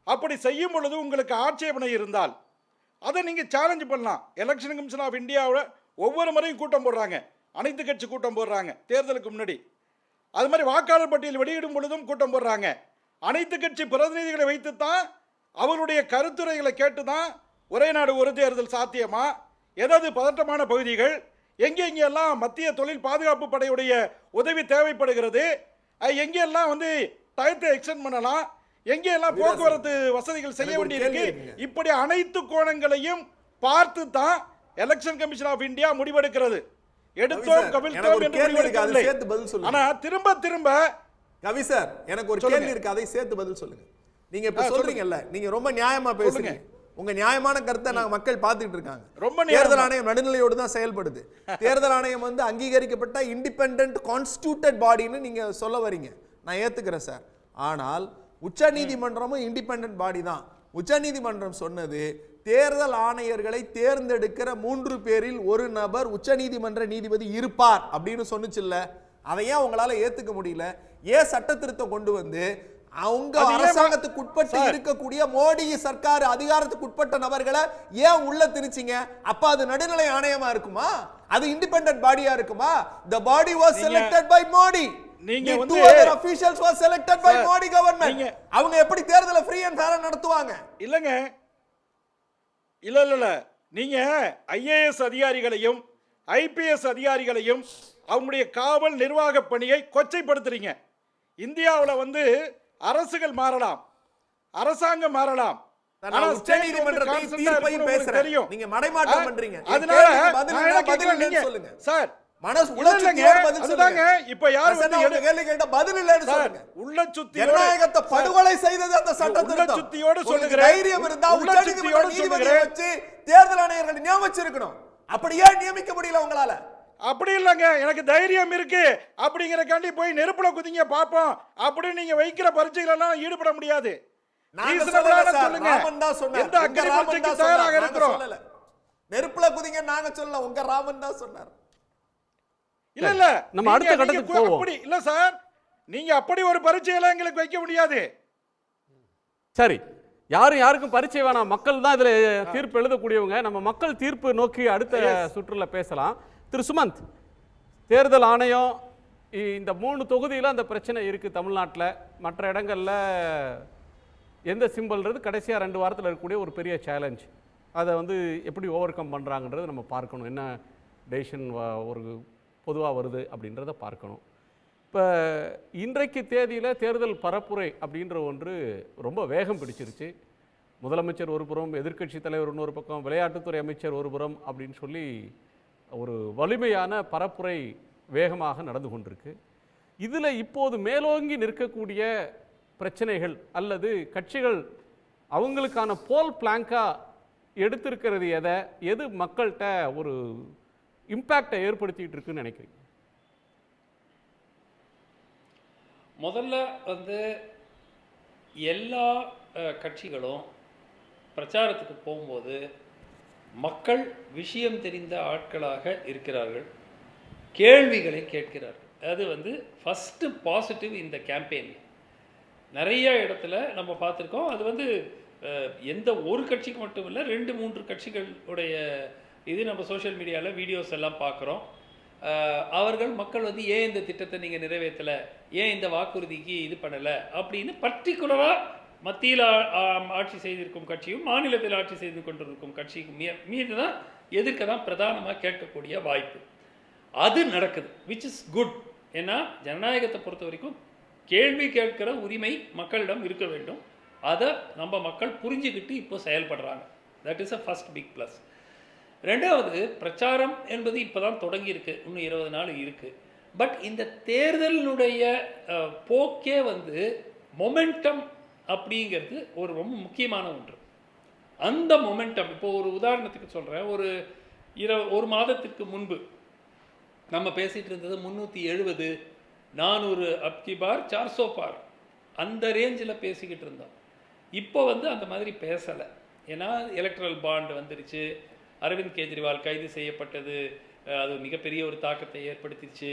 அப்படி செய்யும் பொழுது உங்களுக்கு ஆட்சேபனை இருந்தால் அதை நீங்கள் சேலஞ்ச் பண்ணலாம். எலெக்ஷன் கமிஷன் ஆஃப் இந்தியாவோட ஒவ்வொரு முறையும் கூட்டம் போடுறாங்க, அனைத்து கட்சி கூட்டம் போடுறாங்க தேர்தலுக்கு முன்னாடி. அது மாதிரி வாக்காளர் பட்டியல் வெளியிடும் பொழுதும் கூட்டம் போடுறாங்க. அனைத்து கட்சி பிரதிநிதிகளை வைத்து தான் அவருடைய கருத்துரைகளை கேட்டு தான் ஒரே நாடு ஒரு தேர்தல் சாத்தியமா, ஏதாவது பதட்டமான பகுதிகள் எங்கெங்கெல்லாம் மத்திய தொழில் பாதுகாப்பு படையுடைய உதவி தேவைப்படுகிறது, எங்கெல்லாம் வந்து டயத்தை எக்ஸ்டெண்ட் பண்ணலாம், எங்கெல்லாம் போக்குவரத்து வசதிகள் செய்ய வேண்டியிருக்கு, இப்படி அனைத்து கோணங்களையும் பார்த்து தான் எலெக்ஷன் கமிஷன் ஆஃப் இந்தியா முடிவெடுக்கிறது. எடுத்தோம் கவிழ்த்தோம் என்று முடிவெடுக்கவில்லை. ஆனா திரும்ப திரும்ப கவி சார் எனக்கு ஒரு கேள்வி இருக்கு, அதை சேர்த்து பதில் சொல்லுங்க. நீங்க இப்ப சொல்றீங்கல்ல, நீங்க ரொம்ப நியாயமா பேசுறீங்க, உங்க நியாயமான கருத்தை நாங்க மக்கள் பார்த்துட்டு இருக்காங்க. தேர்தல் ஆணையம் நடுநிலையோடு தான் செயல்படுது. தேர்தல் ஆணையம் வந்து அங்கீகரிக்கப்பட்ட இண்டிபெண்டன்ட் கான்ஸ்டிடியூட்டட் பாடின்னு நீங்க சொல்ல வரீங்க, நான் ஏத்துக்கிறேன் சார். ஆனால் உச்சநீதிமன்றமும் இண்டிபெண்டன்ட் பாடி தான். உச்சநீதிமன்றம் சொன்னது தேர்தல் ஆணையர்களை தேர்ந்தெடுக்கிற 3 பேரில் ஒரு நபர் உச்சநீதிமன்ற நீதிபதி இருப்பார் அப்படின்னு சொன்னுச்சுல்ல, அதை ஏன் உங்களால ஏத்துக்க முடியல? ஏன் சட்ட திருத்தம் கொண்டு வந்து அவங்க அரசாங்கத்துக்கு உட்பட்டு இருக்கக்கூடிய மோடி சர்க்கார் அதிகாரத்துக்கு உட்பட்ட நபர்களை ஏன் உள்ள திணிச்சீங்க? அப்ப அது நடுநிலை ஆணையமா இருக்குமா? அது இண்டிபெண்டன்ட் பாடியா இருக்குமா? the body was selected by modi, நீங்க the வந்து two other officials was selected by modi government. அவங்க எப்படி தேர்தலை ஃப்ரீ அண்ட் ஃபேரா நடத்துவாங்க? இல்லங்க, இல்ல நீங்க ஐஏஎஸ் அதிகாரிகளையும் ஐபிஎஸ் அதிகாரிகளையும் அவங்களுடைய காவல் நிர்வாக பணியை கொச்சைப்படுத்துறீங்க. இந்தியாவில் வந்து அரசுகள் மாறலாம், அரசாங்கம் மாறலாம், படுகொலை செய்தது அந்த சட்டத்தியோடு தைரியம் இருந்தா உச்சநீதிமன்ற நீதிபதியை வச்சு தேர்தல் ஆணையர்கள் நியமிச்சிருக்கணும். அப்படியே நியமிக்க முடியல உங்களால? அப்படி இல்லைங்க, எனக்கு தைரியம் இருக்கு அப்படிங்கறக்காண்டி போய் நெருப்புல குதிங்க பாப்போம் அப்படின்னு நீங்க வைக்கிற பரீட்சைகள் எல்லாம் ஈடுபட முடியாது. நெருப்புல குதிங்க நாங்க சொல்லல, உங்க ராமன் தான் சொன்னார். இல்ல இல்ல நம்ம அடுத்த கட்டத்துக்கு போவோம். அப்படி இல்ல சார், நீங்க அப்படி ஒரு பரீட்சையெல்லாம் எங்களுக்கு வைக்க முடியாது. சரி, யாரும் யாருக்கும் பரீட்சை வேணாம், மக்கள் தான் இதுல தீர்ப்பு எழுதக்கூடியவங்க. நம்ம மக்கள் தீர்ப்பு நோக்கி அடுத்த சுற்றுல பேசலாம். திரு சுமந்த், தேர்தல் ஆணையம் இந்த 3 தொகுதியில் அந்த பிரச்சனை இருக்குது தமிழ்நாட்டில், மற்ற இடங்களில் எந்த சிம்பிள்ன்றது கடைசியாக 2 வாரத்தில் இருக்கக்கூடிய ஒரு பெரிய சேலஞ்ச். அதை வந்து எப்படி ஓவர் கம் பண்ணுறாங்கன்றதை நம்ம பார்க்கணும். என்ன டெசிஷன் ஒரு பொதுவாக வருது அப்படின்றத பார்க்கணும். இப்போ இன்றைக்கு தேதியில் தேர்தல் பரப்புரை அப்படின்ற ஒன்று ரொம்ப வேகம் பிடிச்சிருச்சு. முதலமைச்சர் ஒரு புறம், எதிர்க்கட்சி தலைவர் இன்னொரு பக்கம், விளையாட்டுத்துறை அமைச்சர் ஒரு புறம் அப்படின்னு சொல்லி ஒரு வலிமையான பரப்புரை வேகமாக நடந்து கொண்டிருக்கு. இதில் இப்போது மேலோங்கி நிற்கக்கூடிய பிரச்சனைகள் அல்லது கட்சிகள் அவங்களுக்கான போல் பிளாங்காக எடுத்திருக்கிறது எது மக்கள்கிட்ட ஒரு இம்பேக்டை ஏற்படுத்திட்டு இருக்குன்னு நினைக்கிறீங்க? முதல்ல வந்து எல்லா கட்சிகளும் பிரச்சாரத்துக்கு போகும்போது மக்கள் விஷயம் தெரிந்த ஆட்களாக இருக்கிறார்கள், கேள்விகளை கேட்கிறார்கள். அது வந்து ஃபஸ்ட்டு பாசிட்டிவ் இந்த கேம்பெயின். நிறைய இடத்துல நம்ம பார்த்துருக்கோம். அது வந்து எந்த ஒரு கட்சிக்கு மட்டும் இல்லை, 2-3 கட்சிகளுடைய இது நம்ம சோஷியல் மீடியாவில் வீடியோஸ் எல்லாம் பார்க்குறோம். அவர்கள் மக்கள் வந்து ஏன் இந்த திட்டத்தை நீங்கள் நிறைவேற்றலை, ஏன் இந்த வாக்குறுதிக்கு இது பண்ணலை அப்படின்னு பர்டிகுலராக மத்தியில் ஆட்சி செய்திருக்கும் கட்சியும் மாநிலத்தில் ஆட்சி செய்து கொண்டிருக்கும் கட்சிக்கும் மீது தான் எதிர்க்க தான் பிரதானமாக கேட்கக்கூடிய வாய்ப்பு. அது நடக்குது, விச் இஸ் குட். ஏன்னா ஜனநாயகத்தை பொறுத்த வரைக்கும் கேள்வி கேட்கிற உரிமை மக்களிடம் இருக்க வேண்டும். அதை நம்ம மக்கள் புரிஞ்சுக்கிட்டு இப்போ செயல்படுறாங்க. That is a first big plus. ரெண்டாவது, பிரச்சாரம் என்பது இப்போ தான் தொடங்கியிருக்கு, இன்னும் 20 நாள் இருக்குது. பட் இந்த தேர்தலினுடைய போக்கே வந்து மொமெண்டம் அப்படிங்கிறது ஒரு ரொம்ப முக்கியமான ஒன்று. அந்த மொமெண்டம் இப்போ ஒரு உதாரணத்துக்கு சொல்கிறேன். ஒரு மாதத்துக்கு முன்பு நம்ம பேசிகிட்டு இருந்தது 370, 400 அப்கி பார் 400 பார் அந்த ரேஞ்சில் பேசிக்கிட்டு இருந்தோம். இப்போ வந்து அந்த மாதிரி பேசலை. ஏன்னா எலக்ட்ரல் பாண்ட் வந்துருச்சு, அரவிந்த் கெஜ்ரிவால் கைது செய்யப்பட்டது, அது மிகப்பெரிய ஒரு தாக்கத்தை ஏற்படுத்திடுச்சு.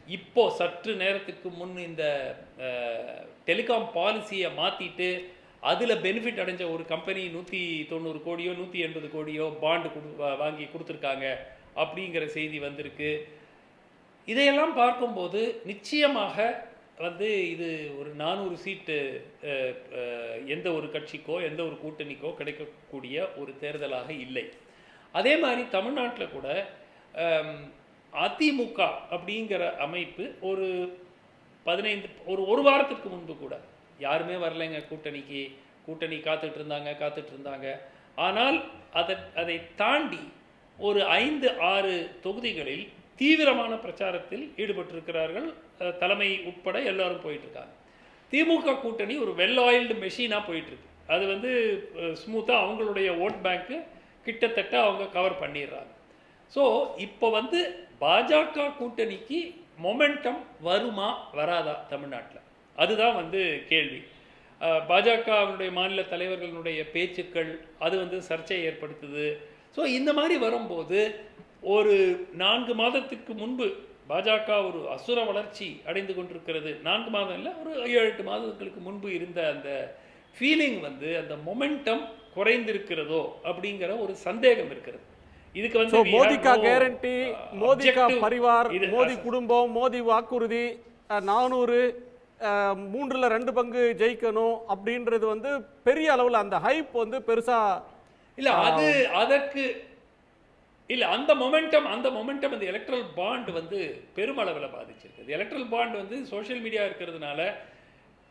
இப்போ சற்று நேரத்துக்கு முன் இந்த டெலிகாம் பாலிசியை மாற்றிட்டு அதில் பெனிஃபிட் அடைஞ்ச ஒரு கம்பெனி 190 கோடியோ 180 கோடியோ பாண்டு வாங்கி கொடுத்துருக்காங்க அப்படிங்கிற செய்தி வந்திருக்கு. இதையெல்லாம் பார்க்கும்போது நிச்சயமாக வந்து இது ஒரு 400 சீட்டு எந்த ஒரு கட்சிக்கோ எந்த ஒரு கூட்டணிக்கோ கிடைக்கக்கூடிய ஒரு தேர்தலாக இல்லை. அதே மாதிரி தமிழ்நாட்டில் கூட அதிமுக அப்படிங்கிற அமைப்பு ஒரு 15 ஒரு வாரத்துக்கு முன்பு கூட யாருமே வரலைங்க கூட்டணி காத்துட்டு இருந்தாங்க. ஆனால் அதை தாண்டி ஒரு 5-6 தொகுதிகளில் தீவிரமான பிரச்சாரத்தில் ஈடுபட்டிருக்கிறார்கள். தலைமை உட்பட எல்லாரும் போயிட்டுருக்காங்க. திமுக கூட்டணி ஒரு வெல் ஆயில்டு மெஷினாக போயிட்டுருக்கு. அது வந்து ஸ்மூத்தாக அவங்களுடைய ஓட் பேங்க்கு கிட்டத்தட்ட அவங்க கவர் பண்ணிடுறாங்க. ஸோ இப்போ வந்து பாஜக கூட்டணிக்கு மொமெண்டம் வருமா வராதா தமிழ்நாட்டில், அதுதான் வந்து கேள்வி. பாஜகவுடைய மாநில தலைவர்களுடைய பேச்சுக்கள் அது வந்து சர்ச்சையை ஏற்படுத்துது. ஸோ இந்த மாதிரி வரும்போது ஒரு 4 மாதத்துக்கு முன்பு பாஜக ஒரு அசுர வளர்ச்சி அடைந்து கொண்டிருக்கிறது. 4 மாதம் இல்லை, ஒரு 7-8 மாதங்களுக்கு முன்பு இருந்த அந்த ஃபீலிங் வந்து அந்த மொமெண்டம் குறைந்திருக்கிறதோ அப்படிங்கிற ஒரு சந்தேகம் இருக்கிறது. இதுக்கு வந்து மோடி கா கேரண்டி, மோடி கா பரிவார், மோடி குடும்பம், மோடி வாக்குறுதி 400 3ல் 2 பங்கு ஜெயிக்கணும் அப்படின்றது வந்து பெரிய அளவில் அந்த ஹைப் வந்து பெருசா இல்லை. அதற்கு இல்லை, அந்த மொமெண்டம் அந்த எலக்ட்ரல் பாண்ட் வந்து பெருமளவில் பாதிச்சிருக்கு. எலக்ட்ரல் பாண்ட் வந்து சோஷியல் மீடியா இருக்கிறதுனால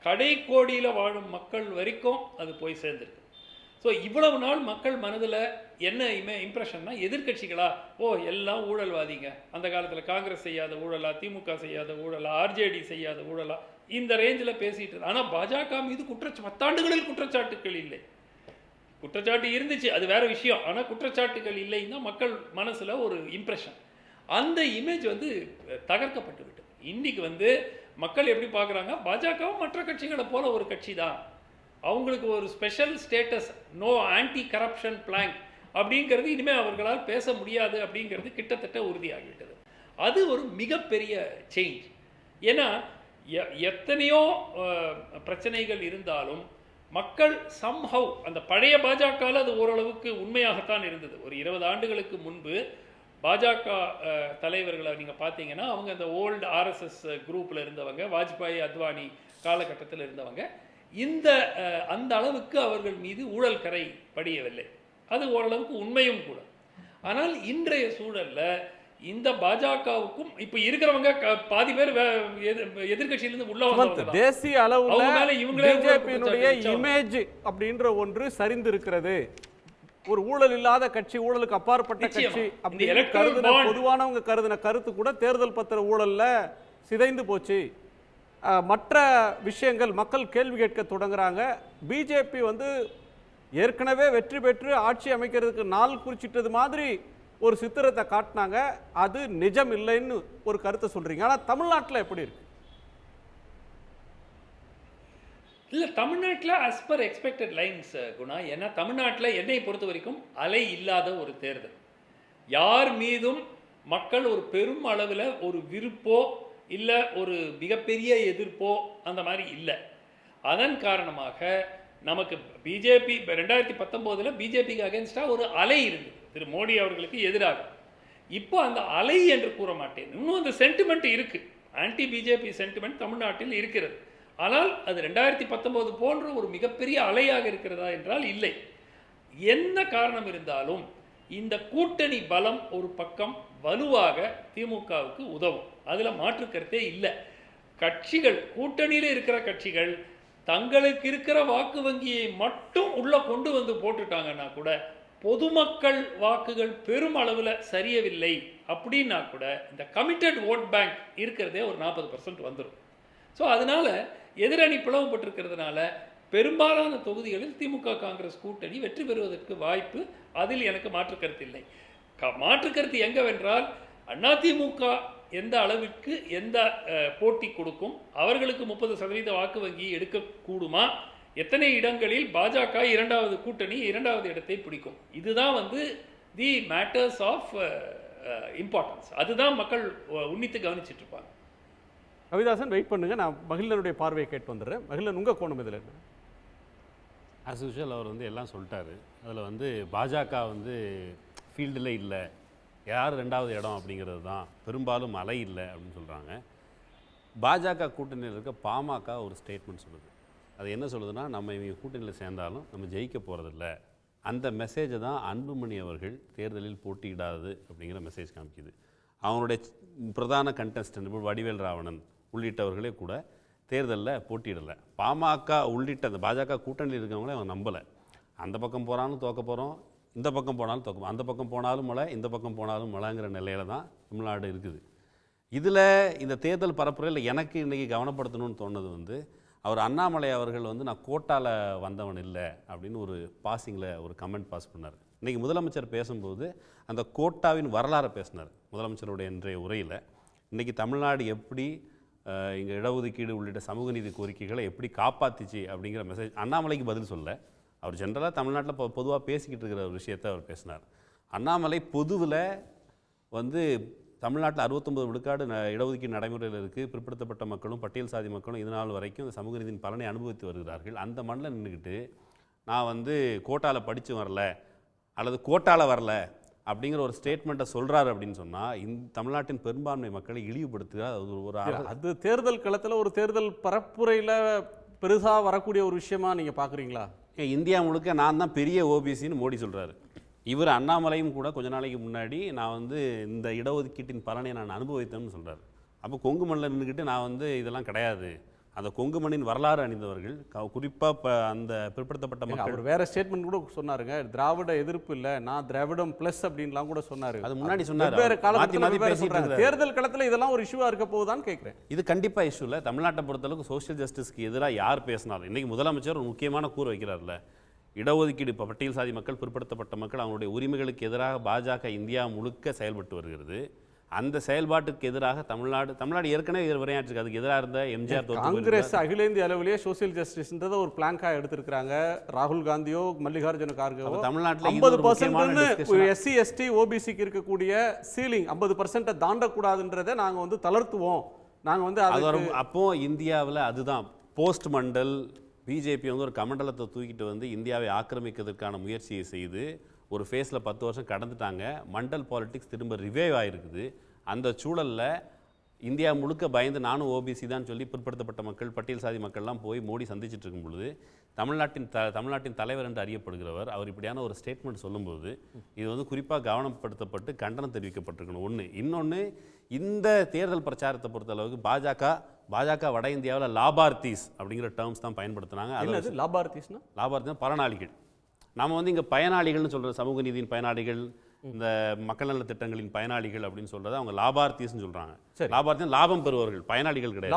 கடைக்கோடியில் வாழும் மக்கள் வரைக்கும் அது போய் சேர்ந்துருக்கு. ஸோ இவ்வளவு நாள் மக்கள் மனதில் என்ன இம்ப்ரெஷன்னா, எதிர்கட்சிகளா எல்லாம் ஊழல்வாதிங்க, அந்த காலத்தில் காங்கிரஸ் செய்யாத ஊழலா, திமுக செய்யாத ஊழலா, ஆர்ஜேடி செய்யாத ஊழலா, இந்த ரேஞ்சில் பேசிட்டு இருக்கு. ஆனால் பாஜக மீது 10 ஆண்டுகளில் குற்றச்சாட்டுகள் இல்லை. குற்றச்சாட்டு இருந்துச்சு, அது வேற விஷயம். ஆனால் குற்றச்சாட்டுகள் இல்லைன்னா மக்கள் மனசில் ஒரு இம்ப்ரெஷன், அந்த இமேஜ் வந்து தகர்க்கப்பட்டு விட்டு இன்னைக்கு வந்து மக்கள் எப்படி பார்க்குறாங்க, பாஜகவும் மற்ற கட்சிகளை போல ஒரு கட்சி தான், அவங்களுக்கு ஒரு special status, no anti corruption plan அப்படிங்கிறது இனிமேல் அவர்களால் பேச முடியாது அப்படிங்கிறது கிட்டத்தட்ட உறுதியாகிவிட்டது. அது ஒரு மிகப்பெரிய சேஞ்ச். ஏன்னா எத்தனையோ பிரச்சனைகள் இருந்தாலும் மக்கள் சம்ஹவ் அந்த பழைய பாஜகவில் அது ஓரளவுக்கு உண்மையாகத்தான் இருந்தது. ஒரு 20 ஆண்டுகளுக்கு முன்பு பாஜக தலைவர்களை நீங்கள் பார்த்தீங்கன்னா அவங்க அந்த ஓல்டு ஆர்எஸ்எஸ் குரூப்பில் இருந்தவங்க, வாஜ்பாய் அத்வானி காலகட்டத்தில் இருந்தவங்க. இந்த அந்த அளவுக்கு அவர்கள் மீது ஊழல் கரை படியவில்லை. அது ஓரளவுக்கு உண்மையும் கூட. ஆனால் இன்றைய சூழல்ல இந்த பாஜகவுக்கும் இப்ப இருக்கிறவங்க பாதி பேர் எதிர்கட்சியிலிருந்து உள்ள வந்தவங்க தேசிய அளவுல இவங்களே பிஜேபியினுடைய இமேஜ் அப்படின்ற ஒன்று சரிந்து இருக்கிறது. ஒரு ஊழல் இல்லாத கட்சி, ஊழலுக்கு அப்பாற்பட்ட கட்சி அப்படின்னு கருதுன பொதுவானவங்க கருதின கருத்து கூட தேர்தல் பத்திர ஊழல்ல சிதைந்து போச்சு. மற்ற விஷயங்கள் மக்கள் கேள்வி கேட்க தொடங்குறாங்க. பிஜேபி வந்து ஏற்கனவே வெற்றி பெற்று ஆட்சி அமைக்கிறதுக்கு நாள் குறிச்சிட்டது மாதிரி ஒரு சித்திரத்தை காட்டினாங்க. அது நிஜம் இல்லைன்னு ஒரு கருத்தை சொல்றீங்க. ஆனா தமிழ்நாட்டில் எப்படி இருக்கு? இல்லை, தமிழ்நாட்டில் as per expected lines Guna. ஏன்னா தமிழ்நாட்டில் என்னை பொறுத்த வரைக்கும் அலை இல்லாத ஒரு தேர்தல். யார் மீதும் மக்கள் ஒரு பெரும் அளவில் ஒரு விருப்போ இல்லை ஒரு மிகப்பெரிய எதிர்ப்போ அந்த மாதிரி இல்லை. அதன் காரணமாக நமக்கு பிஜேபி 2019 பிஜேபிக்கு அகேன்ஸ்டாக ஒரு அலை இருந்தது திரு மோடி அவர்களுக்கு எதிராக. இப்போ அந்த அலை என்று கூற மாட்டேன், இன்னும் அந்த சென்டிமெண்ட் இருக்குது, ஆன்டி பிஜேபி சென்டிமெண்ட் தமிழ்நாட்டில் இருக்கிறது. ஆனால் அது 2019 போன்ற ஒரு மிகப்பெரிய அலையாக இருக்கிறதா என்றால் இல்லை. என்ன காரணம் இருந்தாலும் இந்த கூட்டணி பலம் ஒரு பக்கம் வலுவாக திமுகவுக்கு உதவும், அதில் மாற்று கருத்தே இல்லை. கட்சிகள், கூட்டணியில் இருக்கிற கட்சிகள் தங்களுக்கு இருக்கிற வாக்கு வங்கியை மட்டும் உள்ள கொண்டு வந்து போட்டுட்டாங்கன்னா கூட பொதுமக்கள் வாக்குகள் பெரும் அளவில் சரியவில்லை அப்படின்னா கூட இந்த கமிட்டட் ஓட் பேங்க் இருக்கிறதே ஒரு 40% வந்துடும். ஸோ அதனால் எதிரணி பிளவுபட்டிருக்கிறதுனால பெரும்பாலான தொகுதிகளில் திமுக காங்கிரஸ் கூட்டணி வெற்றி பெறுவதற்கு வாய்ப்பு, அதில் எனக்கு மாற்று கருத்து இல்லை. மாற்று கருத்து எங்கவென்றால் அதிமுக எந்த அளவிற்கு எந்த போட்டி கொடுக்கும், அவர்களுக்கு 30% வாக்கு வங்கி எடுக்கக்கூடுமா, எத்தனை இடங்களில் பாஜக இரண்டாவது கூட்டணி இரண்டாவது இடத்தை பிடிக்கும், இதுதான் வந்து தி மேட்டர்ஸ் ஆஃப் இம்பார்ட்டன்ஸ். அதுதான் மக்கள் உன்னித்து கவனிச்சுட்டு இருப்பாங்க. கவிதாசன் வெயிட் பண்ணுங்க, நான் மகிழனுடைய பார்வையை கேட்டு வந்துடுறேன். மகிழன், உங்க கோணம் இதில் என்ன? ஆஸ் யூஷுவல் அவர் வந்து எல்லாம் சொல்லிட்டாரு. அதில் வந்து பாஜக வந்து ஃபீல்டில் இல்லை, யார் ரெண்டாவது இடம் அப்படிங்கிறது தான் பெரும்பாலும் அலை இல்லை அப்படின்னு சொல்கிறாங்க. பாஜக கூட்டணியில் இருக்க பாமக ஒரு ஸ்டேட்மெண்ட் சொல்லுது. அது என்ன சொல்லுதுன்னா, நம்ம இவங்க கூட்டணியில் சேர்ந்தாலும் நம்ம ஜெயிக்க போகிறதில்ல. அந்த மெசேஜை தான் அன்புமணி அவர்கள் தேர்தலில் போட்டியிடாது அப்படிங்கிற மெசேஜ் காமிக்குது. அவங்களுடைய பிரதான கண்டஸ்டன்ட் இப்போ வடிவேல் ராவணன் உள்ளிட்டவர்களே கூட தேர்தலில் போட்டியிடலை. பாமக உள்ளிட்ட அந்த பாஜக கூட்டணியில் இருக்கவங்களே அவங்க நம்பலை. அந்த பக்கம் போனாலும் தோக்க போகிறோம், இந்த பக்கம் போனாலும் தோக்க, அந்த பக்கம் போனாலும் மழை, இந்த பக்கம் போனாலும் மழைங்கிற நிலையில தான் தமிழ்நாடு இருக்குது. இதில் இந்த தேர்தல் பரப்புரையில் எனக்கு இன்றைக்கி கவனப்படுத்தணும்னு தோணுது வந்து, அவர் அண்ணாமலை அவர்கள் வந்து நான் கோட்டாவில் வந்தவன் இல்லை அப்படின்னு ஒரு பாசிங்கில் ஒரு கமெண்ட் பாஸ் பண்ணார். இன்றைக்கி முதலமைச்சர் பேசும்போது அந்த கோட்டாவின் வரலாறை பேசினார் முதலமைச்சருடைய இன்றைய உரையில். இன்றைக்கி தமிழ்நாடு எப்படி இங்கே இடஒதுக்கீடு உள்ளிட்ட சமூக நீதி கோரிக்கைகளை எப்படி காப்பாற்றிச்சு அப்படிங்கிற மெசேஜ் அண்ணாமலைக்கு பதில் சொல்ல. அவர் ஜென்ரலாக தமிழ்நாட்டில் பொதுவாக பேசிக்கிட்டு இருக்கிற ஒரு விஷயத்தை அவர் பேசினார். அண்ணாமலை பொதுவில் வந்து தமிழ்நாட்டில் 69 விழுக்காடு இடஒதுக்கீடு நடைமுறையில் இருக்குது. பிற்படுத்தப்பட்ட மக்களும் பட்டியல் சாதி மக்களும் இது நாள் வரைக்கும் இந்த சமூக நீதியின் பலனை அனுபவித்து வருகிறார்கள். அந்த மண்ணில் நின்றுக்கிட்டு நான் வந்து கோட்டாவில் படித்து வரல அல்லது கோட்டாவில் வரல அப்படிங்கிற ஒரு ஸ்டேட்மெண்ட்டை சொல்கிறாரு அப்படின்னு சொன்னால் இந்த தமிழ்நாட்டின் பெரும்பான்மை மக்களை இழிவுபடுத்துகிறார். அது தேர்தல் களத்தில் ஒரு தேர்தல் பரப்புரையில் பெருசாக வரக்கூடிய ஒரு விஷயமா நீங்கள் பார்க்குறீங்களா? இந்தியா முழுக்க நான் தான் பெரிய ஓபிசின்னு மோடி சொல்கிறாரு. இவர் அண்ணாமலையும் கூட கொஞ்ச நாளைக்கு முன்னாடி நான் வந்து இந்த இடஒதுக்கீட்டின் பலனை நான் அனுபவித்தேன்னு சொல்கிறார். அப்போ கொங்கு மண்ணில் நின்றுக்கிட்டு நான் வந்து இதெல்லாம் கிடையாது, அந்த கொங்கு மண்ணின் வரலாறு அணிந்தவர்கள் குறிப்பாக அந்த பிற்படுத்தப்பட்ட மக்கள். அவர் வேற ஸ்டேட்மெண்ட் கூட சொன்னாருங்க, திராவிட எதிர்ப்பு இல்லை, நான் திராவிடம் பிளஸ் அப்படின்லாம் கூட சொன்னார். அது முன்னாடி சொன்னார். வேற காலத்தில் தேர்தல் களத்தில் இதெல்லாம் ஒரு இஷ்யூவாக இருக்க போகுதான்னு கேட்குறேன். இது கண்டிப்பாக இஷ்யூ இல்லை. தமிழ்நாட்டை பொறுத்தளவுக்கு சோஷியல் ஜஸ்டிஸ்க்கு எதிராக யார் பேசினாலும் இன்றைக்கி முதலமைச்சர் ஒரு முக்கியமான கூறு வைக்கிறார்ல, இடஒதுக்கீடு இப்போ பட்டியல் சாதி மக்கள் பிற்படுத்தப்பட்ட மக்கள் அவங்களுடைய உரிமைகளுக்கு எதிராக பாஜக இந்தியா முழுக்க செயல்பட்டு வருகிறது. அந்த செயல்பாட்டுக்கு எதிராக தமிழ்நாடு ஏற்கனவே விரையாற்றிருக்கு. அதுக்கு எதிராக இருந்த எம்ஜிஆர் காங்கிரஸ் அகில இந்திய அளவிலேயே சோசியல் ஜஸ்டிஸ்ன்றதை ஒரு பிளாங்காக எடுத்திருக்கிறாங்க. ராகுல் காந்தியோ மல்லிகார்ஜுன கார்கேவோ தமிழ்நாட்டில் 50% எஸ்சி எஸ்டி ஓபிசிக்கு இருக்கக்கூடிய சீலிங் 50% தாண்டக்கூடாதுன்றதை நாங்கள் வந்து தளர்த்துவோம். நாங்கள் வந்து அப்போ இந்தியாவில் அதுதான் போஸ்ட் மண்டல் பிஜேபி வந்து ஒரு கமண்டலத்தை தூக்கிட்டு வந்து இந்தியாவை ஆக்கிரமிக்கிறதுக்கான முயற்சியை செய்து ஒரு ஃபேஸில் 10 வருஷம் கடந்துட்டாங்க. மண்டல் பாலிட்டிக்ஸ் திரும்ப ரிவைவ் ஆகிருக்குது. அந்த சூழலில் இந்தியா முழுக்க பயந்து நானும் ஓபிசி தான் சொல்லி பிற்படுத்தப்பட்ட மக்கள், பட்டியல் சாதி மக்கள்லாம் போய் மோடி சந்திச்சுட்டு இருக்கும் பொழுது தமிழ்நாட்டின் தலைவர் என்று அறியப்படுகிறவர் அவர் இப்படியான ஒரு ஸ்டேட்மெண்ட் சொல்லும்போது இது வந்து குறிப்பாக கவனப்படுத்தப்பட்டு கண்டனம் தெரிவிக்கப்பட்டிருக்கணும். ஒன்று. இன்னொன்று, இந்த தேர்தல் பிரச்சாரத்தை பொறுத்த அளவுக்கு பாஜக வட இந்தியாவில் லாபார்த்திஸ் அப்படிங்கிற டேர்ம்ஸ் தான் பயன்படுத்தினாங்க. அது லாபார்த்திஸ்னா லாபார்த்தி பலனாளிகள். நாம் வந்து இங்கே பயனாளிகள்னு சொல்கிற சமூக நீதியின் பயனாளிகள், இந்த மக்கள் நல திட்டங்களின் பயனாளிகள் அப்படின்னு சொல்றதை அவங்க லாபார்த்திஸ்ன்னு சொல்றாங்க. லாபார்த்தி லாபம் பெறுவர்கள், பயனாளிகள் கிடையாது.